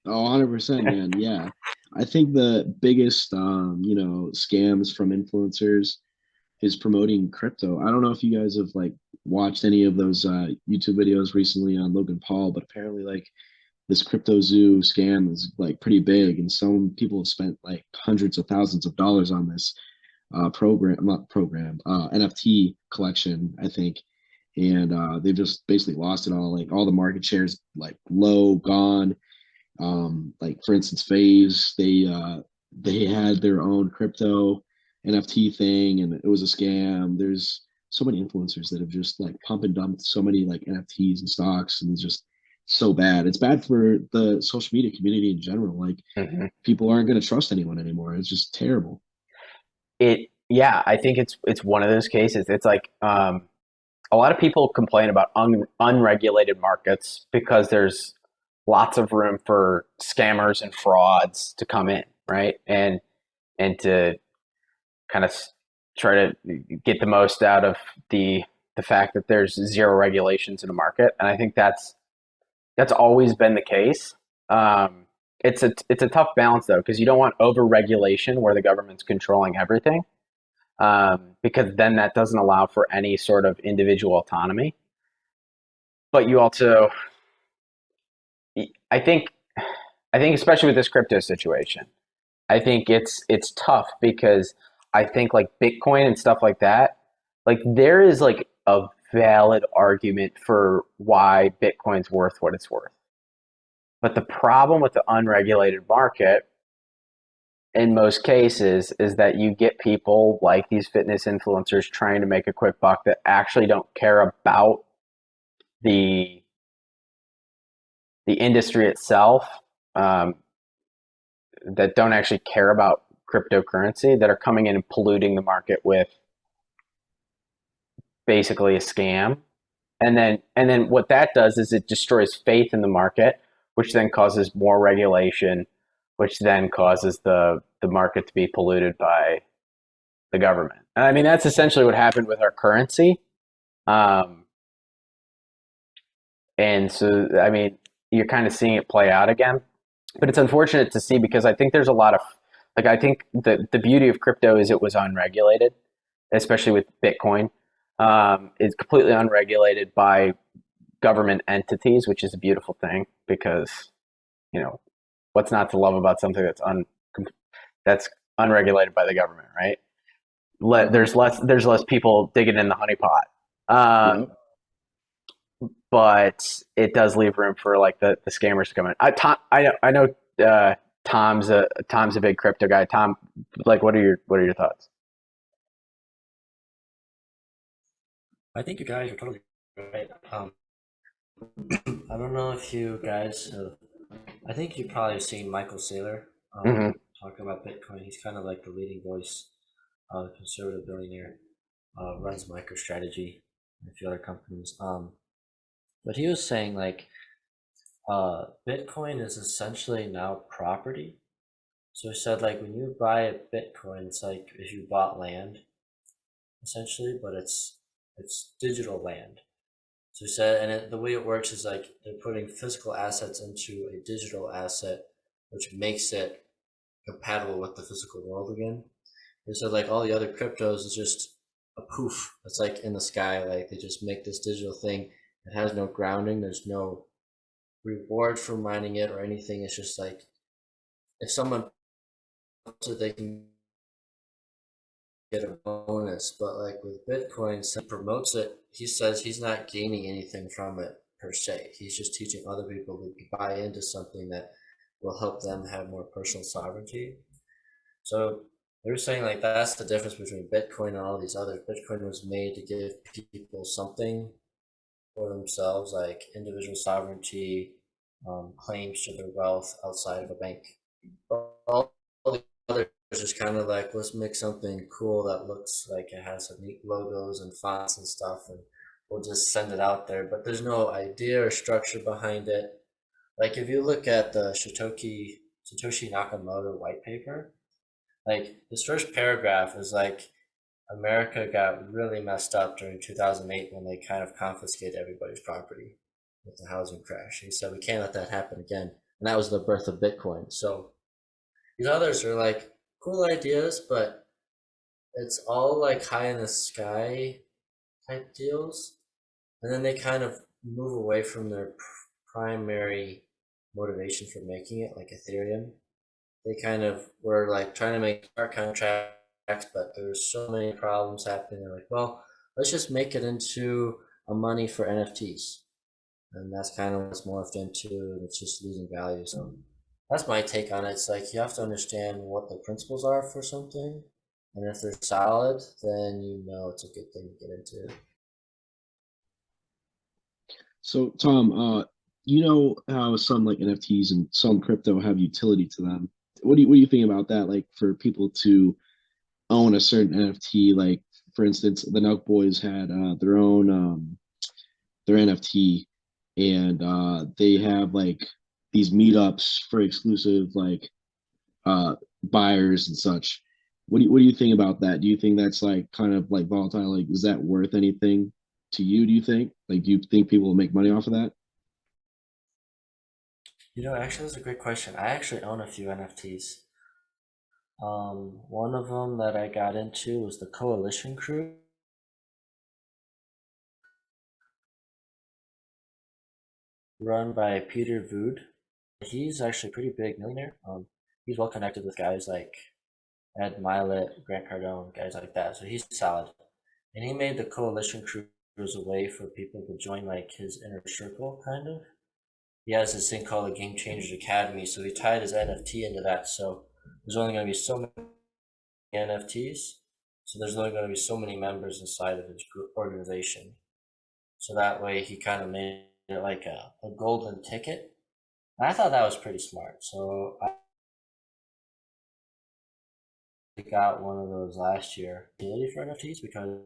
Oh, 100%, man. Yeah. I think the biggest, scams from influencers is promoting crypto. I don't know if you guys have like watched any of those YouTube videos recently on Logan Paul, but apparently like this crypto zoo scam is like pretty big, and some people have spent like hundreds of thousands of dollars on this not program, NFT collection, I think. And they've just basically lost it all. Like all the market shares, like low, gone. Like for instance, Phase, they had their own crypto NFT thing, and it was a scam. There's so many influencers that have just like pump and dumped so many like NFTs and stocks, and it's just so bad. It's bad for the social media community in general. Like Mhm. people aren't going to trust anyone anymore. It's just terrible. Yeah, I think it's one of those cases. It's like a lot of people complain about unregulated markets because there's lots of room for scammers and frauds to come in, right? And to kind of try to get the most out of the fact that there's zero regulations in a market. And I think that's always been the case. It's a tough balance though, because you don't want over regulation where the government's controlling everything, because then that doesn't allow for any sort of individual autonomy. But you also, I think, I think especially with this crypto situation, I think it's tough because I think like Bitcoin and stuff like that, like there is like a valid argument for why Bitcoin's worth what it's worth. But the problem with the unregulated market in most cases is that you get people like these fitness influencers trying to make a quick buck that actually don't care about the the industry itself, um, that don't actually care about cryptocurrency, that are coming in and polluting the market with basically a scam. And then what that does is it destroys faith in the market, which then causes more regulation, which then causes the market to be polluted by the government. And I mean, that's essentially what happened with our currency. Um, and so, I mean, you're kind of seeing it play out again. But it's unfortunate to see, because I think there's a lot of, like, I think the beauty of crypto is it was unregulated, especially with Bitcoin. It's completely unregulated by government entities, which is a beautiful thing, because, you know, what's not to love about something that's unregulated by the government, right? Mhm. There's less people digging in the honeypot. Um, Yep. but it does leave room for like the scammers to come in. I know Tom's a big crypto guy. Tom, like, what are your thoughts? I think you guys are totally right. I don't know if you guys have, I think you probably have seen Michael Saylor Hmm. talk about Bitcoin. He's kind of like the leading voice, conservative billionaire, runs MicroStrategy and a few other companies. But he was saying like Bitcoin is essentially now property. So he said like when you buy a Bitcoin, it's like if you bought land essentially, but it's digital land. So he said, and the way it works is like they're putting physical assets into a digital asset, which makes it compatible with the physical world again. And so like all the other cryptos is just a poof. It's like in the sky, like they just make this digital thing. It has no grounding. There's no reward for mining it or anything. It's just like if someone puts it, they can get a bonus. But like with Bitcoin, he promotes it. He says he's not gaining anything from it per se. He's just teaching other people to buy into something that will help them have more personal sovereignty. So they were saying like that's the difference between Bitcoin and all these others. Bitcoin was made to give people something for themselves, like individual sovereignty, claims to their wealth outside of a bank. All the others just kind of like let's make something cool that looks like it has some neat logos and fonts and stuff, and we'll just send it out there. But there's no idea or structure behind it. Like if you look at the Satoshi Nakamoto white paper, like this first paragraph is like America got really messed up during 2008 when they kind of confiscated everybody's property with the housing crash. He said we can't let that happen again, and that was the birth of Bitcoin. So these others are like cool ideas, but it's all like high in the sky type deals, and then they kind of move away from their primary motivation for making it, like Ethereum. They kind of were like trying to make smart contracts, but there's so many problems happening. They're like, well, let's just make it into a money for NFTs. And that's kind of what's morphed into, and it's just losing value. So that's my take on it. It's like you have to understand what the principles are for something. And if they're solid, then you know it's a good thing to get into. So Tom, you know how some like NFTs and some crypto have utility to them. What do you think about that? Like for people to own a certain NFT, like for instance, the Nelk Boys had their own their NFT, and they have like these meetups for exclusive like buyers and such. What do you think about that? Do you think that's like kind of like volatile? Like, is that worth anything to you? Do you think? Like, do you think people will make money off of that? You know, actually, that's a great question. I actually own a few NFTs. One of them that I got into was the Coalition Crew, run by Peter Vood. He's actually a pretty big millionaire. He's well connected with guys like Ed Milet, Grant Cardone, guys like that. So he's solid. And he made the Coalition Crew as a way for people to join like his inner circle, kind of. He has this thing called the Game Changers Academy, so he tied his NFT into that. So there's only going to be so many NFTs, so there's only going to be so many members inside of his group organization. So that way he kind of made it like a golden ticket. And I thought that was pretty smart. So I got one of those last year. Utility for NFTs because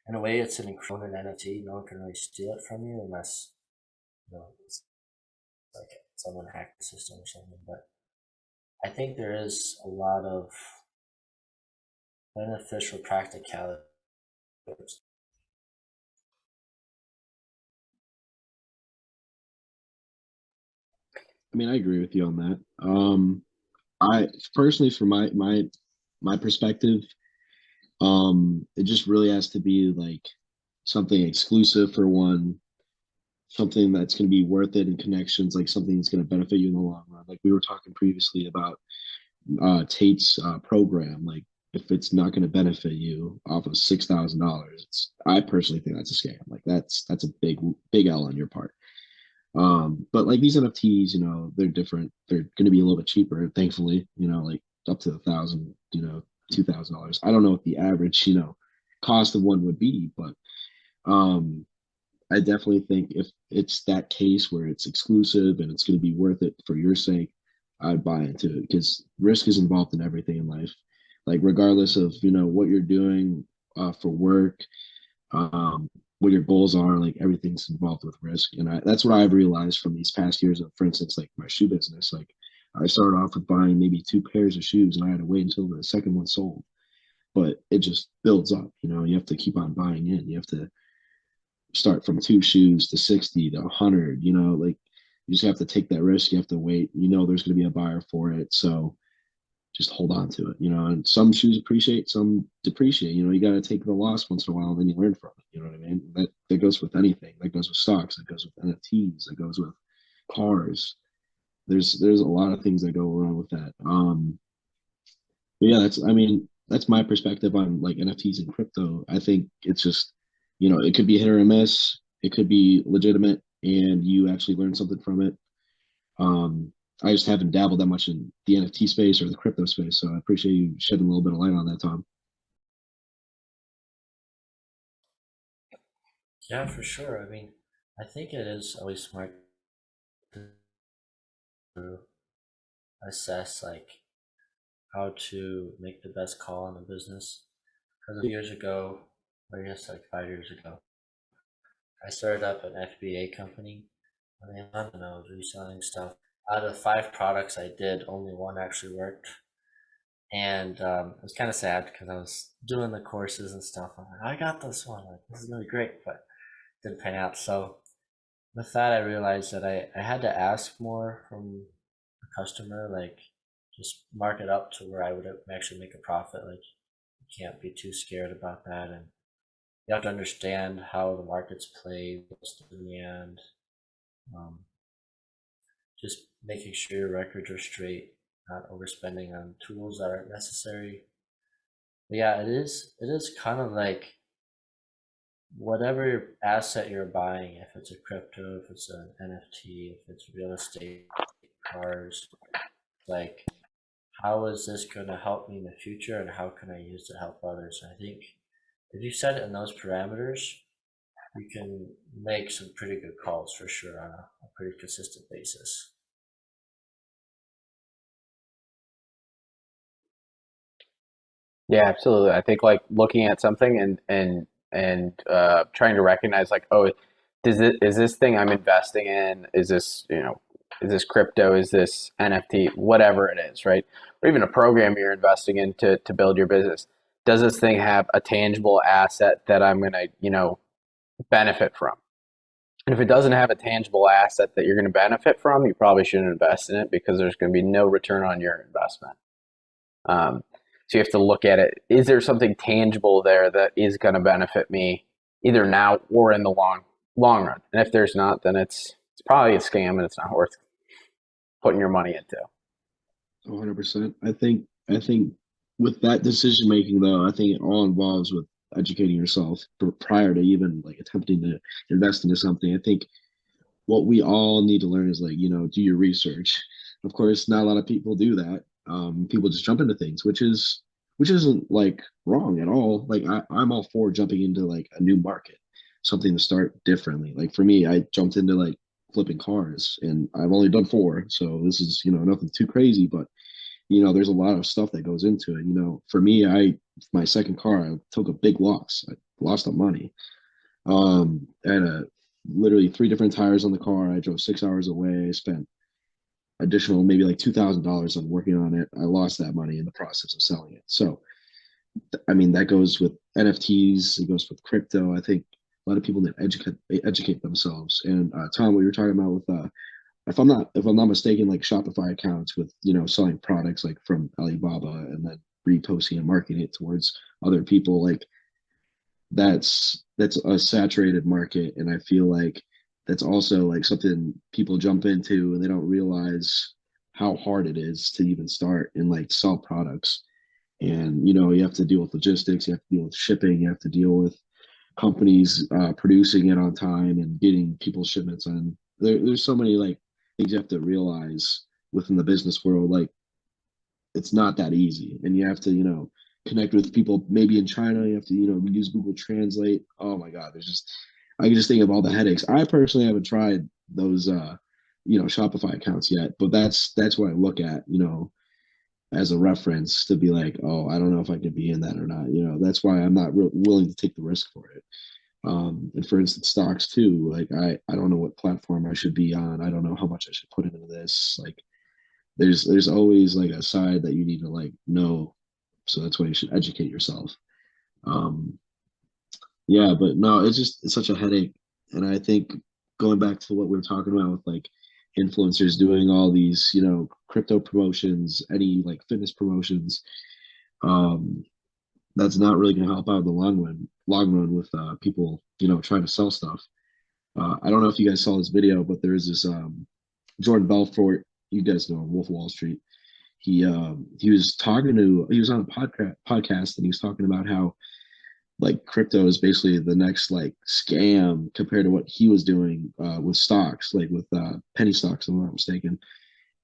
in a way it's an encrypted NFT. No one can really steal it from you unless it's like someone hacked the system or something. But I think there is a lot of beneficial practicality. I mean, I agree with you on that. I personally, from my perspective, it just really has to be like something exclusive for one, something that's going to be worth it in connections, like something that's going to benefit you in the long run. Like we were talking previously about Tate's program. Like if it's not going to benefit you off of $6,000, I personally think that's a scam. Like that's a big L on your part. But like these NFTs, they're different. They're going to be a little bit cheaper, thankfully. Like up to 1,000, $2,000. I don't know what the average, cost of one would be, but um, I definitely think if it's that case where it's exclusive and it's going to be worth it for your sake, I'd buy into it because risk is involved in everything in life. Like regardless of what you're doing for work, what your goals are, like everything's involved with risk. And that's what I've realized from these past years of, for instance, like my shoe business. Like I started off with buying maybe two pairs of shoes and I had to wait until the second one sold. But it just builds up, you have to keep on buying in. You have to start from two shoes to 60 to 100, like you just have to take that risk. You have to wait, there's going to be a buyer for it. So just hold on to it, and some shoes appreciate, some depreciate. You got to take the loss once in a while, and then you learn from it. You know what I mean? That goes with anything. That goes with stocks. That goes with NFTs. That goes with cars. There's a lot of things that go wrong with that. But yeah, that's my perspective on like NFTs and crypto. I think it's just, it could be hit or miss. It could be legitimate, and you actually learn something from it. Um, I just haven't dabbled that much in the NFT space or the crypto space, so I appreciate you shedding a little bit of light on that, Tom. Yeah, for sure. I mean, I think it is always smart to assess like how to make the best call on a business. Because a few years ago, or I guess like 5 years ago, I started up an FBA company on Amazon and I was reselling stuff. Out of 5 products I did, only one actually worked. And it was kind of sad because I was doing the courses and stuff. I'm like, I got this one. Like, this is really great, but it didn't pan out. So with that, I realized that I had to ask more from the customer, like just mark it up to where I would actually make a profit. Like you can't be too scared about that. And you have to understand how the markets play, what's the demand, um, just making sure your records are straight, not overspending on tools that aren't necessary. But yeah, it is kind of like whatever asset you're buying, if it's a crypto, if it's an NFT, if it's real estate, cars, like how is this going to help me in the future and how can I use to help others? I think if you set it in those parameters, you can make some pretty good calls for sure on a pretty consistent basis. Yeah, absolutely. I think like looking at something and trying to recognize like, oh, is this thing I'm investing in? Is this is this crypto? Is this NFT? Whatever it is, right? Or even a program you're investing in to build your business. Does this thing have a tangible asset that I'm gonna benefit from? And if it doesn't have a tangible asset that you're going to benefit from, you probably shouldn't invest in it because there's going to be no return on your investment. Um, so you have to look at it. Is there something tangible there that is going to benefit me either now or in the long run? And if there's not, then it's probably a scam and it's not worth putting your money into. 100%. I think with that decision making though, I think it all involves with educating yourself prior to even like attempting to invest into something. I think what we all need to learn is like, do your research. Of course, not a lot of people do that. People just jump into things, which isn't like wrong at all. Like I'm all for jumping into like a new market, something to start differently. Like for me, I jumped into like flipping cars and I've only done four. So this is, nothing too crazy, but there's a lot of stuff that goes into it. For me, my second car, I took a big loss. I lost the money. I had literally 3 different tires on the car. I drove 6 hours away. I spent additional maybe like $2,000 on working on it. I lost that money in the process of selling it. So, I mean, that goes with NFTs. It goes with crypto. I think a lot of people need to educate themselves. And Tom, what you were talking about with if I'm not mistaken, like Shopify accounts with selling products like from Alibaba and then reposting and marketing it towards other people, like that's a saturated market, and I feel like that's also like something people jump into and they don't realize how hard it is to even start and like sell products. And you have to deal with logistics, you have to deal with shipping, you have to deal with companies producing it on time and getting people's shipments on. There's so many like things you have to realize within the business world. Like it's not that easy, and you have to connect with people maybe in China. You have to use Google Translate. Oh my God, there's just I can just think of all the headaches. I personally haven't tried those Shopify accounts yet, but that's what I look at as a reference to be like, oh, I don't know if I could be in that or not. That's why I'm not willing to take the risk for it. And for instance, stocks too. Like I don't know what platform I should be on. I don't know how much I should put into this. Like there's always like a side that you need to like know. So that's why you should educate yourself. Um, yeah, but no, it's such a headache. And I think going back to what we were talking about with like influencers doing all these, crypto promotions, any like fitness promotions, um, that's not really going to help out in the long run with people, trying to sell stuff. I don't know if you guys saw this video, but there's this Jordan Belfort. You guys know him, Wolf of Wall Street. He was on a podcast and he was talking about how like crypto is basically the next like scam compared to what he was doing with stocks, like with penny stocks, if I'm not mistaken.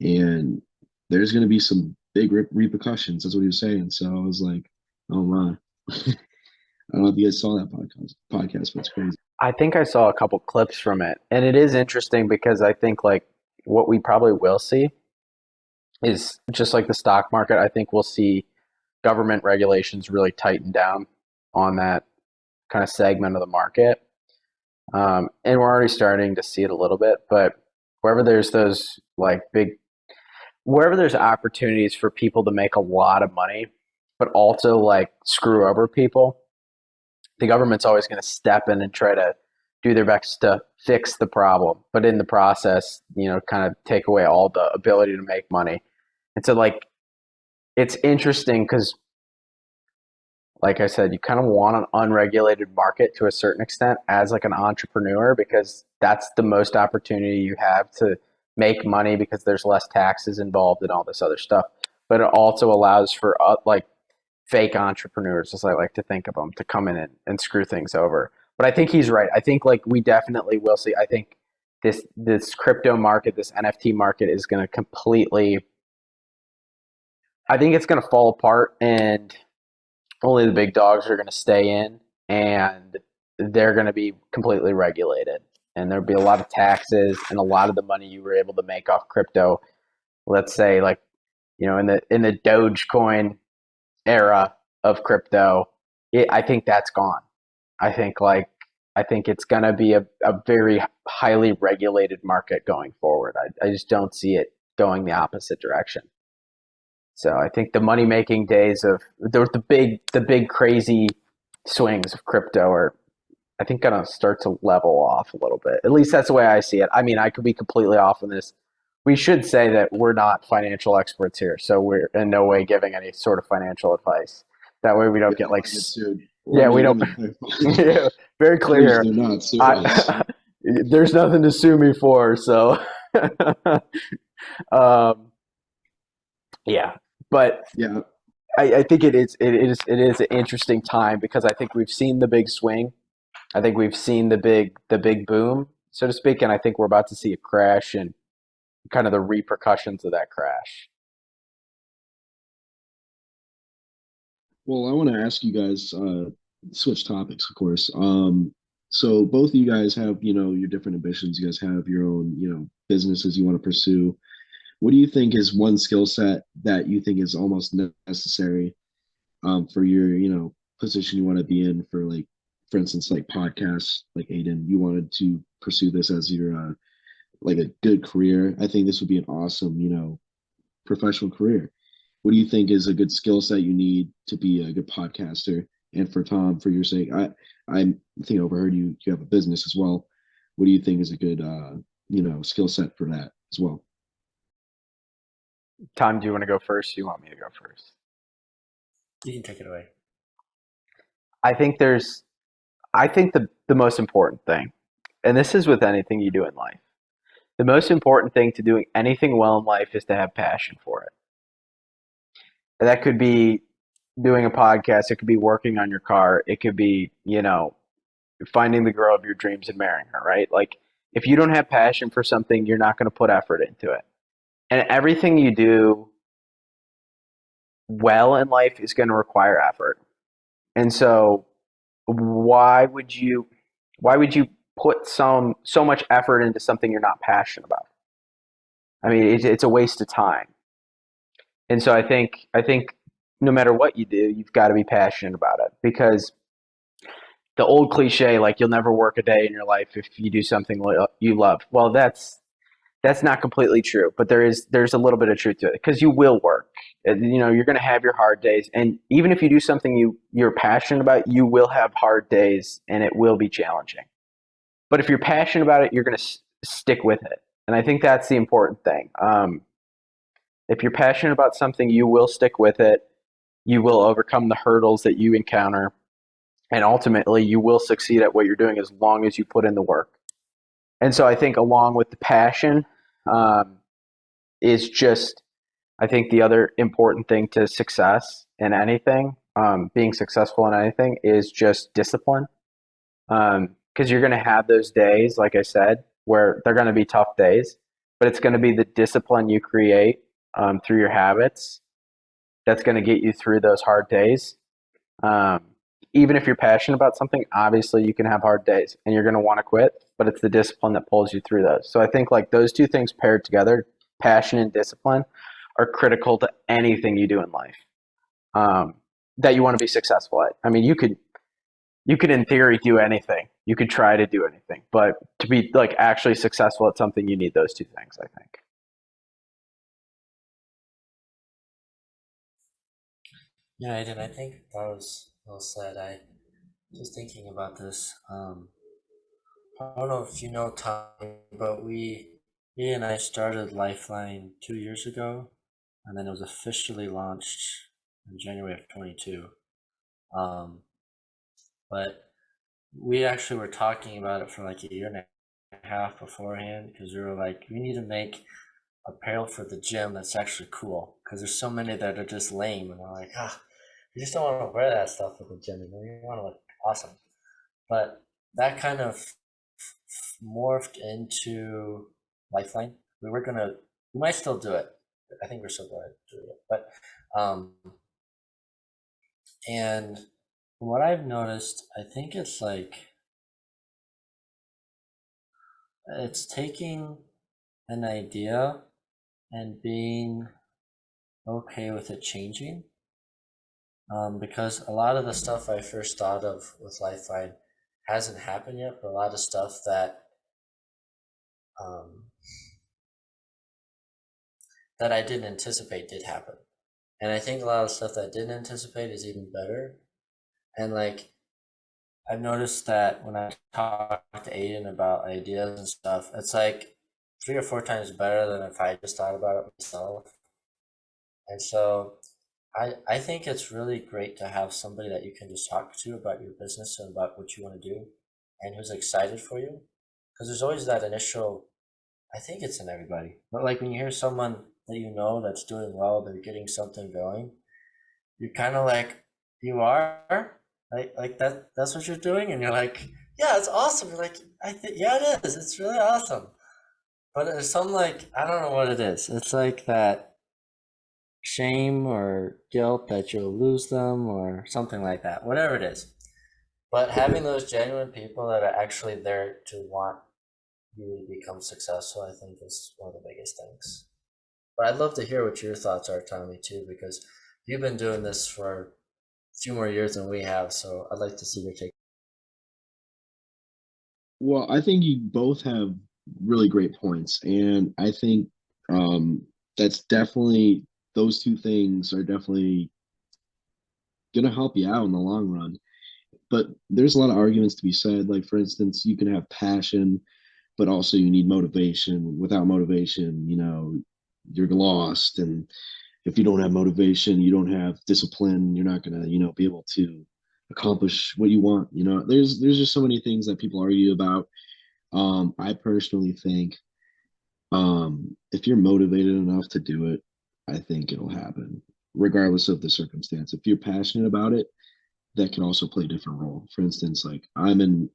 And there's going to be some big repercussions. That's what he was saying. So I was like, oh my. I don't know if you guys saw that podcast, but it's crazy. I think I saw a couple clips from it, and it is interesting because I think like what we probably will see is just like the stock market. I think we'll see government regulations really tighten down on that kind of segment of the market. And we're already starting to see it a little bit, but wherever there's those like wherever there's opportunities for people to make a lot of money, but also like screw over people, the government's always going to step in and try to do their best to fix the problem, but in the process, kind of take away all the ability to make money. And so like, it's interesting because like I said, you kind of want an unregulated market to a certain extent as like an entrepreneur, because that's the most opportunity you have to make money because there's less taxes involved and all this other stuff. But it also allows for like fake entrepreneurs, as I like to think of them, to come in and screw things over. But I think he's right. I think like we definitely will see. I think this crypto market, this NFT market is going to completely, I think it's going to fall apart, and only the big dogs are going to stay in, and they're going to be completely regulated. And there'll be a lot of taxes, and a lot of the money you were able to make off crypto, let's say like, in the Dogecoin era of crypto, I think that's gone. I think it's going to be a very highly regulated market going forward. I just don't see it going the opposite direction. So I think the money making days of the big crazy swings of crypto are, I think, gonna start to level off a little bit. At least that's the way I see it. I mean, I could be completely off on this. We should say that we're not financial experts here, so we're in no way giving any sort of financial advice. That way we don't get like sued. Yeah, we don't. Yeah, very clear. Please do not sue us. There's nothing to sue me for, so yeah. But Yeah. I think it is an interesting time because I think we've seen the big swing. I think we've seen the big boom, so to speak, and I think we're about to see a crash and kind of the repercussions of that crash. Well, I want to ask you guys, switch topics, of course. So both of you guys have, your different ambitions. You guys have your own, businesses you want to pursue. What do you think is one skill set that you think is almost necessary for your, position you want to be in for like, for instance, like podcasts, like Aiden, you wanted to pursue this as your, like a good career. I think this would be an awesome, professional career. What do you think is a good skill set you need to be a good podcaster? And for Tom, for your sake, I think I overheard you have a business as well. What do you think is a good, skill set for that as well? Tom, do you want to go first? Do you want me to go first? You can take it away. I think the most important thing, and this is with anything you do in life, the most important thing to doing anything well in life is to have passion for it. And that could be doing a podcast. It could be working on your car. It could be, finding the girl of your dreams and marrying her, right? Like, if you don't have passion for something, you're not going to put effort into it. And everything you do well in life is going to require effort. And so why would you why would you put so much effort into something you're not passionate about? I mean, it's a waste of time. And so I think no matter what you do, you've got to be passionate about it, because the old cliche, like, you'll never work a day in your life if you do something you love. Well, that's not completely true, but there's a little bit of truth to it, because you will work. You're going to have your hard days, and even if you do something you're passionate about, you will have hard days, and it will be challenging. But if you're passionate about it, you're going to stick with it, and I think that's the important thing. If you're passionate about something, you will stick with it. You will overcome the hurdles that you encounter, and ultimately, you will succeed at what you're doing as long as you put in the work. And so I think, along with the passion, is just, I think, the other important thing to success in anything, being successful in anything, is just discipline. Because you're going to have those days, like I said, where they're going to be tough days, but it's going to be the discipline you create through your habits that's going to get you through those hard days. Even if you're passionate about something, obviously you can have hard days and you're going to want to quit, but it's the discipline that pulls you through those. So I think, like, those two things paired together, passion and discipline, are critical to anything you do in life that you want to be successful at. I mean, you could in theory do anything. You could try to do anything, but to be, like, actually successful at something, you need those two things, I think. Yeah, I think that was well said. I just thinking about this. I don't know if you know Tommy, but he and I started Lifeline 2 years ago, and then it was officially launched in January of 22. Um, but we actually were talking about it for like a year and a half beforehand, because we were like, we need to make apparel for the gym that's actually cool, because there's so many that are just lame, and we're like, you just don't want to wear that stuff at the gym. You want to look awesome. But that kind of morphed into Lifeline. We might still do it. I think we're still going to do it. But and from what I've noticed, I think it's like, it's taking an idea and being okay with it changing. Because a lot of the stuff I first thought of with Lifeline hasn't happened yet, but a lot of stuff that that I didn't anticipate did happen. And I think a lot of stuff that I didn't anticipate is even better. And like, I've noticed that when I talk to Aiden about ideas and stuff, it's like 3 or 4 times better than if I just thought about it myself. And so I think it's really great to have somebody that you can just talk to about your business and about what you want to do, and who's excited for you. Because there's always that initial, I think it's in everybody, but like when you hear someone that you know that's doing well, they're getting something going, you're kind of like, you are? Like that's what you're doing? And you're like, yeah, it's awesome. You're like, yeah, it is. It's really awesome. But there's some, like, I don't know what it is. It's like that shame or guilt that you'll lose them or something like that, whatever it is. But having those genuine people that are actually there to want you to become successful, I think, is one of the biggest things. But I'd love to hear what your thoughts are, Tommy, too, because you've been doing this for a few more years than we have, so I'd like to see your take. Well, I think you both have really great points, and I think that's definitely, those two things are definitely gonna help you out in the long run. But there's a lot of arguments to be said. Like, for instance, you can have passion, but also you need motivation. Without motivation, you're lost. And if you don't have motivation, you don't have discipline, you're not gonna, be able to accomplish what you want. There's just so many things that people argue about. I personally think, if you're motivated enough to do it, I think it'll happen. regardless of the circumstance. If you're passionate about it, that can also play a different role. For instance, like I'm in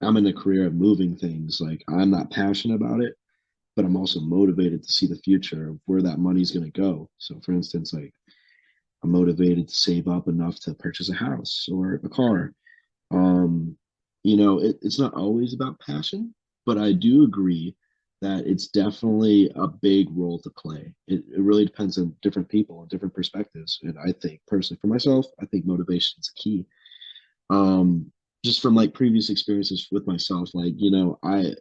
a career of moving things. Like I'm not passionate about it, but I'm also motivated to see the future of where that money's going to go. So for instance, like I'm motivated to save up enough to purchase a house or a car. Um, it's not always about passion, but I do agree that it's definitely a big role to play. It really depends on different people and different perspectives. And I think personally for myself, I think motivation is key. Just from like previous experiences with myself, like, the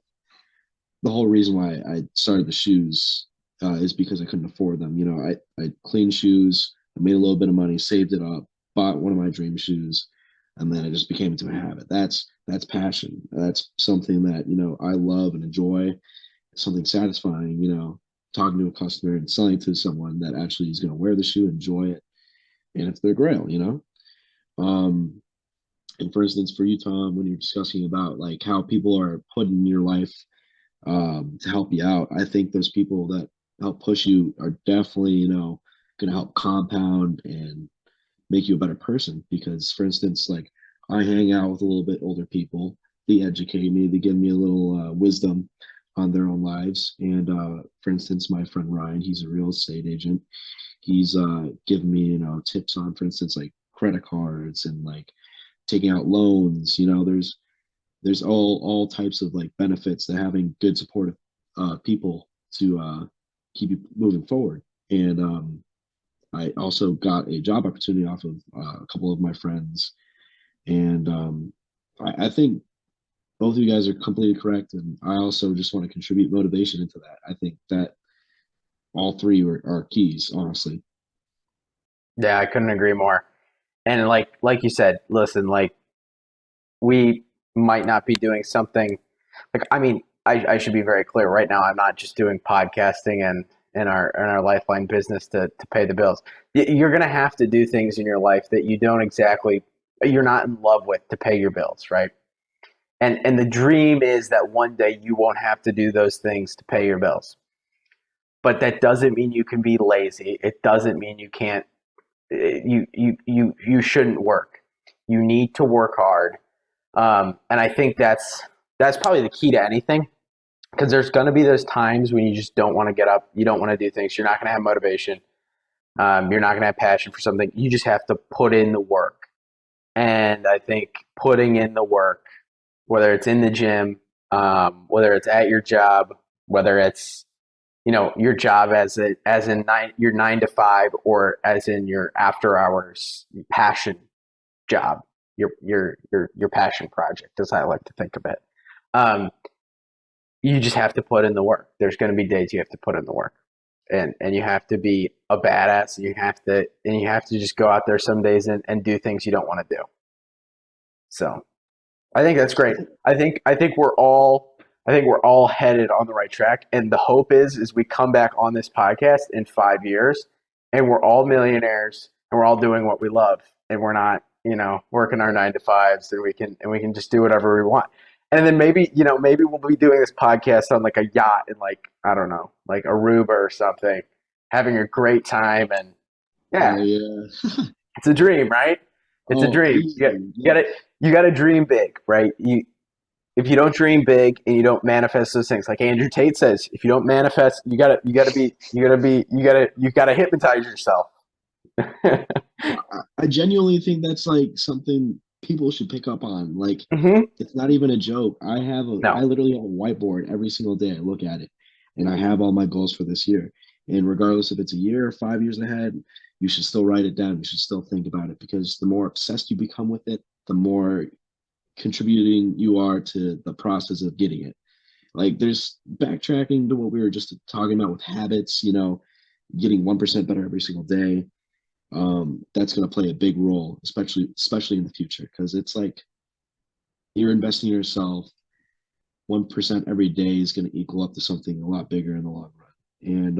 whole reason why I started the shoes is because I couldn't afford them. I cleaned shoes, I made a little bit of money, saved it up, bought one of my dream shoes, and then it just became into a habit. That's passion. That's something that I love and enjoy. It's something satisfying. Talking to a customer and selling to someone that actually is going to wear the shoe, enjoy it, and it's their grail. Um, and for instance, for you, Tom, when you're discussing about like how people are put in your life to help you out. I think those people that help push you are definitely, going to help compound and make you a better person. Because, for instance, like I hang out with a little bit older people. They educate me. They give me a little wisdom on their own lives. And for instance, my friend Ryan, he's a real estate agent. He's given me, tips on, for instance, like credit cards and like taking out loans. There's all types of like benefits to having good supportive people to keep you moving forward. And I also got a job opportunity off of a couple of my friends, and I think both of you guys are completely correct. And I also just want to contribute motivation into that. I think that all three are keys, honestly. Yeah, I couldn't agree more. And like you said, listen, like we might not be doing something like I mean, I should be very clear right now. I'm not just doing podcasting and in our lifeline business to pay the bills. You're gonna have to do things in your life that you're not in love with to pay your bills, right? And the dream is that one day you won't have to do those things to pay your bills. But that doesn't mean you can be lazy. It doesn't mean you can't you shouldn't work. You need to work hard. And I think that's probably the key to anything because there's going to be those times when you just don't want to get up, you don't want to do things, you're not going to have motivation, you're not going to have passion for something. You just have to put in the work. And I think putting in the work, whether it's in the gym, whether it's at your job, whether it's your job as in your 9 to 5 or as in your after hours passion job, your passion project, as I like to think of it. You just have to put in the work. There's going to be days you have to put in the work, and you have to be a badass. And you have to just go out there some days and do things you don't want to do. So I think that's great. I think we're all headed on the right track. And the hope is we come back on this podcast in 5 years and we're all millionaires and we're all doing what we love and we're not, working our 9 to 5s and we can just do whatever we want. And then maybe we'll be doing this podcast on like a yacht in like, I don't know, like Aruba or something, having a great time. And yeah, Yeah. it's a dream, right? It's a dream. You got to dream big, right? If you don't dream big and you don't manifest those things, like Andrew Tate says, if you don't manifest, you gotta hypnotize yourself. I genuinely think that's like something people should pick up on. Like, Mm-hmm. it's not even a joke. I No. literally have a whiteboard every single day. I look at it, and I have all my goals for this year. And regardless if it's a year or 5 years ahead, you should still write it down. You should still think about it because the more obsessed you become with it, the more contributing you are to the process of getting it. Like, there's backtracking to what we were just talking about with habits. Getting 1% better every single day. That's going to play a big role, especially in the future, because it's like you're investing in yourself. 1% every day is going to equal up to something a lot bigger in the long run. And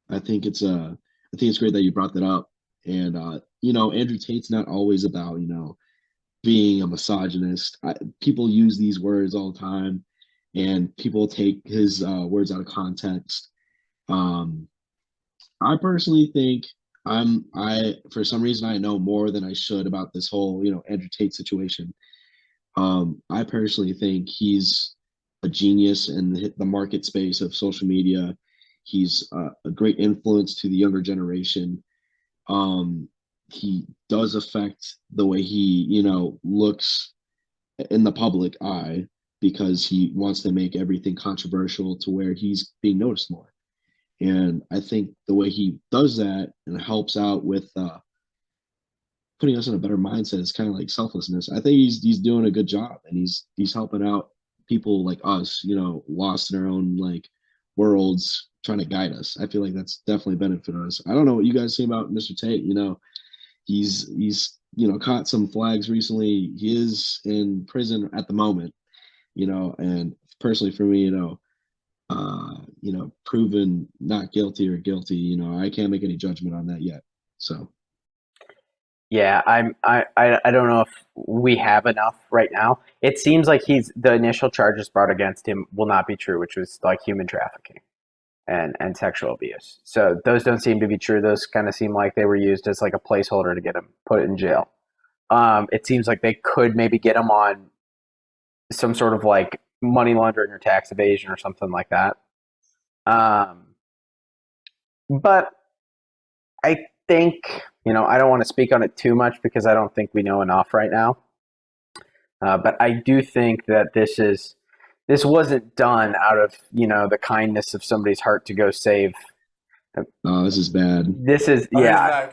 I think it's great that you brought that up. And Andrew Tate's not always about being a misogynist. People use these words all the time, and people take his words out of context. I personally think I for some reason I know more than I should about this whole, Andrew Tate situation. I personally think he's a genius in the market space of social media. He's a great influence to the younger generation. Um, he does affect the way he, looks in the public eye because he wants to make everything controversial to where he's being noticed more. And I think the way he does that and helps out with putting us in a better mindset is kind of like selflessness. I think he's doing a good job, and he's helping out people like us, lost in our own like worlds, trying to guide us. I feel like that's definitely benefited us. I don't know what you guys think about Mr. Tate. He's caught some flags recently. He is in prison at the moment, and personally for me, proven not guilty or guilty, I can't make any judgment on that yet. So Yeah, I don't know if we have enough right now. It seems like the initial charges brought against him will not be true, which was like human trafficking and sexual abuse. So those don't seem to be true. Those kind of seem like they were used as like a placeholder to get him put in jail. It seems like they could maybe get him on some sort of like money laundering or tax evasion or something like that. But I think, I don't want to speak on it too much because I don't think we know enough right now. But I do think that this wasn't done out of, the kindness of somebody's heart to go save. oh, this is bad. This is, Oh, yeah,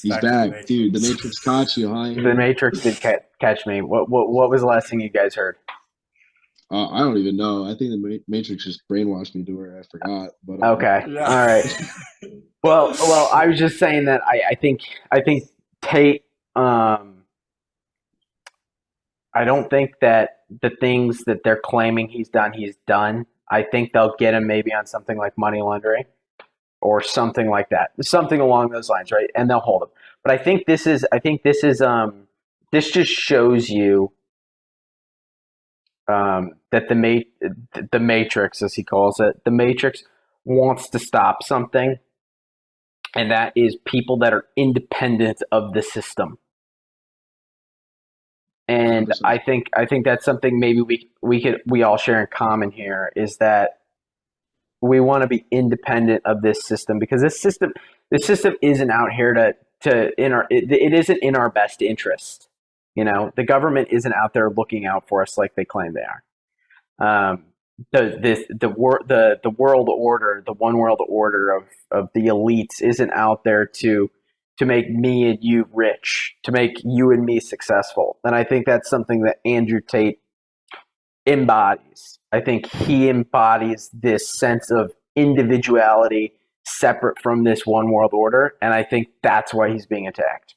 He's back, dude. The Matrix caught you, huh? the Matrix did catch me. What was the last thing you guys heard? I don't even know. I think the Matrix just brainwashed me to where I forgot. But Okay, Yeah. all right. Well, I was just saying that I think Tate. I don't think that the things that they're claiming he's done. I think they'll get him maybe on something like money laundering or something like that, something along those lines, right? And they'll hold him. But I think this is this just shows you that the Matrix, as he calls it, the Matrix wants to stop something, and that is people that are independent of the system. And 100%. I think that's something maybe we all share in common here, is that we want to be independent of this system, because this system isn't out here it isn't in our best interest. The government isn't out there looking out for us like they claim they are. The world order, the one world order of the elites isn't out there to make me and you rich, to make you and me successful. And I think that's something that Andrew Tate embodies. I think he embodies this sense of individuality separate from this one world order, and I think that's why he's being attacked.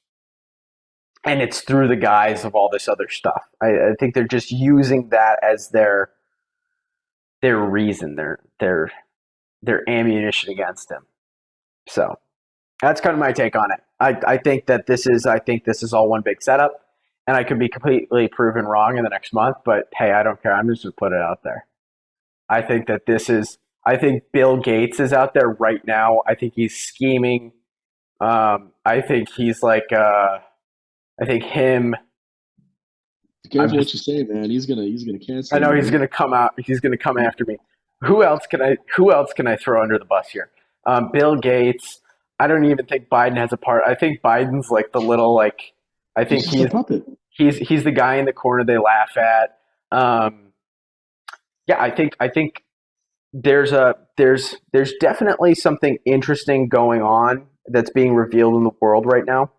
And it's through the guise of all this other stuff. I think they're just using that as their reason, their ammunition against him. So that's kind of my take on it. I think this is all one big setup, and I could be completely proven wrong in the next month, but hey, I don't care. I'm just going to put it out there. I think Bill Gates is out there right now. I think he's scheming. I think he's like, I think him. Be careful what you say, man. He's gonna cancel. I know you, he's man. going to come out. He's going to come after me. Who else can I throw under the bus here? Bill Gates. I don't even think Biden has a part. I think Biden's like the little, like, I think He's just a puppet. he's the guy in the corner they laugh at. Yeah, I think there's definitely something interesting going on that's being revealed in the world right now.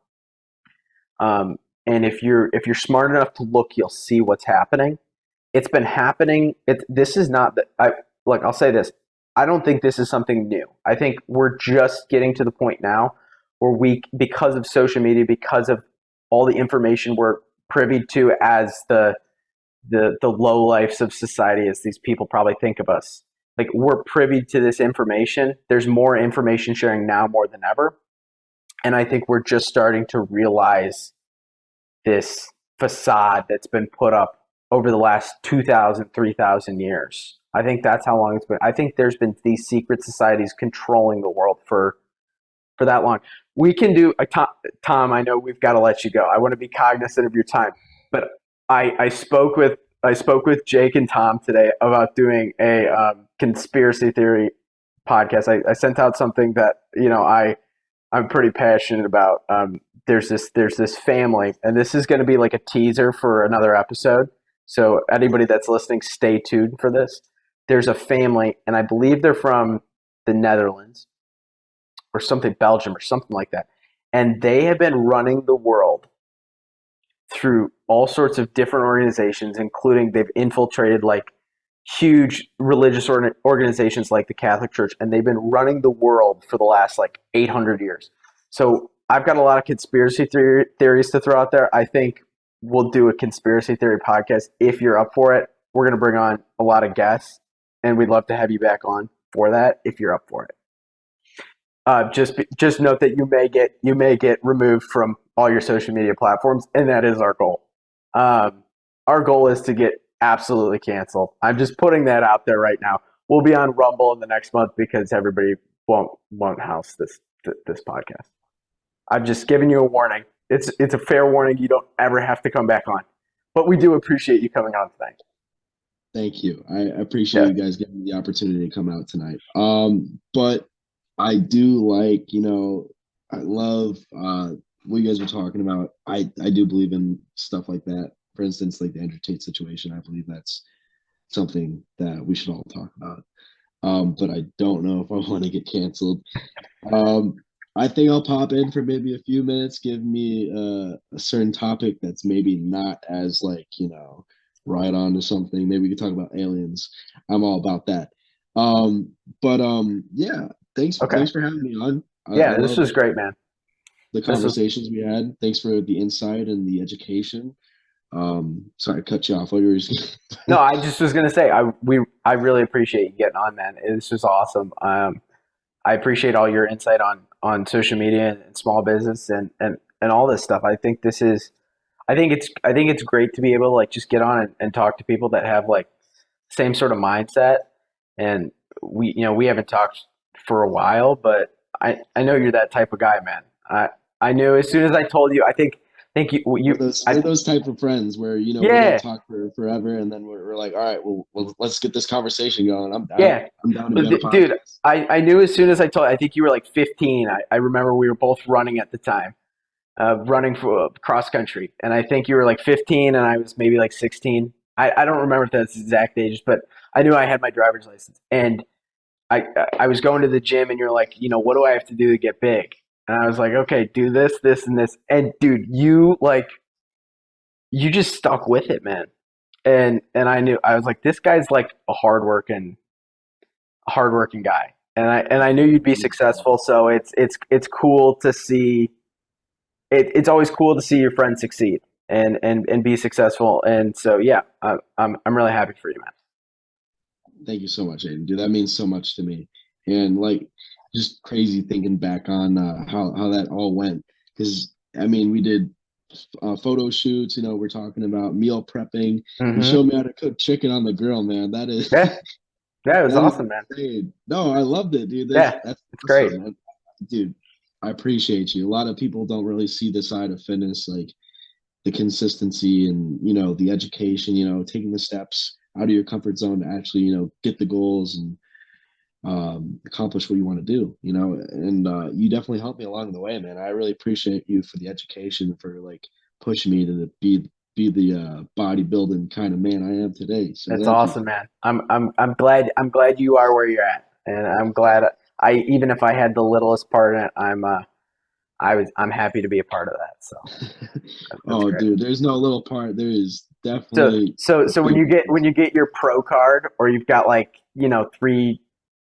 And if you're smart enough to look, you'll see what's happening. It's been happening. This is not that I'll say this. I don't think this is something new. I think we're just getting to the point now where because of social media, because of all the information we're privy to as the low lifes of society, as these people probably think of us, like, we're privy to this information. There's more information sharing now more than ever. And I think we're just starting to realize this facade that's been put up over the last 2,000, 3,000 years. I think that's how long it's been. I think there's been these secret societies controlling the world for for that long. We can do a Tom. I know we've got to let you go. I want to be cognizant of your time, but I spoke with Jake and Tom today about doing a conspiracy theory podcast. I sent out something that I'm pretty passionate about. There's this family, and this is going to be like a teaser for another episode. So anybody that's listening, stay tuned for this. There's a family, and I believe they're from the Netherlands or something, Belgium or something like that. And they have been running the world through all sorts of different organizations, including they've infiltrated like huge religious organizations like the Catholic Church, and they've been running the world for the last like 800 years. So I've got a lot of conspiracy theories to throw out there. I think we'll do a conspiracy theory podcast if you're up for it. We're going to bring on a lot of guests, and we'd love to have you back on for that if you're up for it. Just note that you may get removed from all your social media platforms, and that is our goal. Our goal is to get absolutely canceled. I'm just putting that out there right now. We'll be on Rumble in the next month because everybody won't house this podcast. I'm just giving you a warning. It's a fair warning. You don't ever have to come back on, but we do appreciate you coming on tonight. Thank you. I appreciate you guys giving me the opportunity to come out tonight. But I do like, I love what you guys were talking about. I do believe in stuff like that. For instance, like the Andrew Tate situation, I believe that's something that we should all talk about. But I don't know if I want to get canceled. I think I'll pop in for maybe a few minutes, give me a certain topic that's maybe not as right on to something. Maybe we could talk about aliens. I'm all about that. Yeah, thanks for having me on. This was great, man. The conversations we had. Thanks for the insight and the education. Sorry, I cut you off. No, I just was gonna say I really appreciate you getting on, man. This was awesome. I appreciate all your insight on social media and small business and all this stuff. I think it's great to be able to like just get on and talk to people that have like same sort of mindset. And we haven't talked for a while, but I know you're that type of guy, man. I knew as soon as I told you. I think you those type of friends where we don't talk for forever, and then we're like, all right, well, let's get this conversation going. I'm down. Yeah, I'm down to be on a podcast. Dude. I knew as soon as I told. I think you were like 15. I remember we were both running at the time, running for cross country, and I think you were like 15, and I was maybe like 16. I don't remember if that's exact age, but I knew I had my driver's license, and I was going to the gym, and you're like, what do I have to do to get big? And I was like, okay, do this, this, and this. And dude, you just stuck with it, man. And I was like, this guy's like a hardworking guy. And I knew you'd be successful. So it's cool to see. It's always cool to see your friends succeed and be successful. And so yeah, I'm really happy for you, man. Thank you so much, Aiden. Dude, that means so much to me. And just crazy thinking back on how that all went, because we did photo shoots. We're talking about meal prepping. Mm-hmm. You showed me how to cook chicken on the grill, man. That is it was awesome, man. No, I loved it, dude. That's awesome, great, man. Dude. I appreciate you. A lot of people don't really see the side of fitness, like the consistency and the education. Taking the steps out of your comfort zone to actually get the goals and accomplish what you want to do, and you definitely helped me along the way, man. I really appreciate you for the education, for pushing me to be the bodybuilding kind of man I am today. So that's awesome, man. I'm glad you are where you're at, and I'm glad even if I had the littlest part in it, I'm happy to be a part of that. So great. Dude, there's no little part. There is definitely. So when you get your pro card, or you've got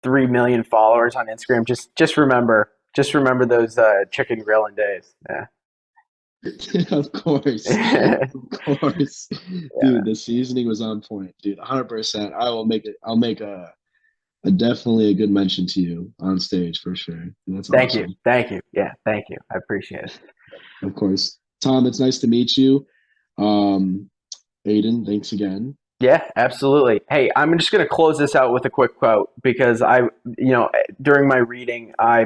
3 million followers on Instagram, just remember those chicken grilling days. Yeah. Of course. Of course. Dude, the seasoning was on point, dude. 100%. I'll make a definitely a good mention to you on stage for sure. That's awesome. Thank you. Yeah, thank you. I appreciate it. Of course. Tom, it's nice to meet you. Aiden, thanks again. Yeah, absolutely. Hey, I'm just going to close this out with a quick quote because during my reading, I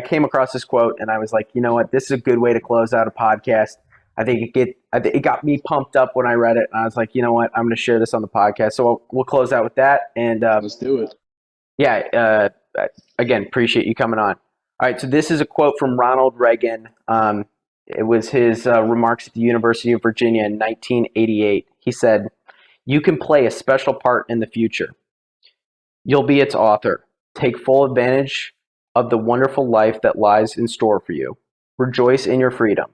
came across this quote and I was like, you know what, this is a good way to close out a podcast. It got me pumped up when I read it, and I was like, you know what, I'm going to share this on the podcast. So we'll close out with that. And Let's do it. yeah, again, appreciate you coming on. All right, so this is a quote from Ronald Reagan. It was his remarks at the University of Virginia in 1988. He said, "You can play a special part in the future. You'll be its author. Take full advantage of the wonderful life that lies in store for you. Rejoice in your freedom.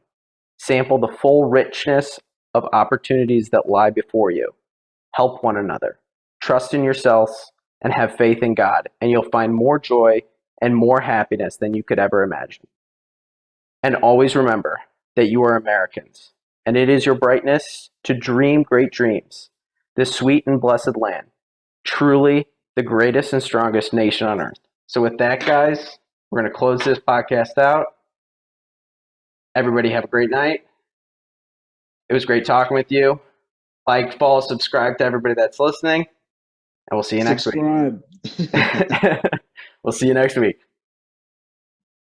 Sample the full richness of opportunities that lie before you. Help one another. Trust in yourselves and have faith in God, and you'll find more joy and more happiness than you could ever imagine. And always remember that you are Americans, and it is your brightness to dream great dreams. This sweet and blessed land, truly the greatest and strongest nation on earth." So with that, guys, we're going to close this podcast out. Everybody have a great night. It was great talking with you. Like, follow, subscribe to everybody that's listening, and we'll see you next week. Subscribe. We'll see you next week.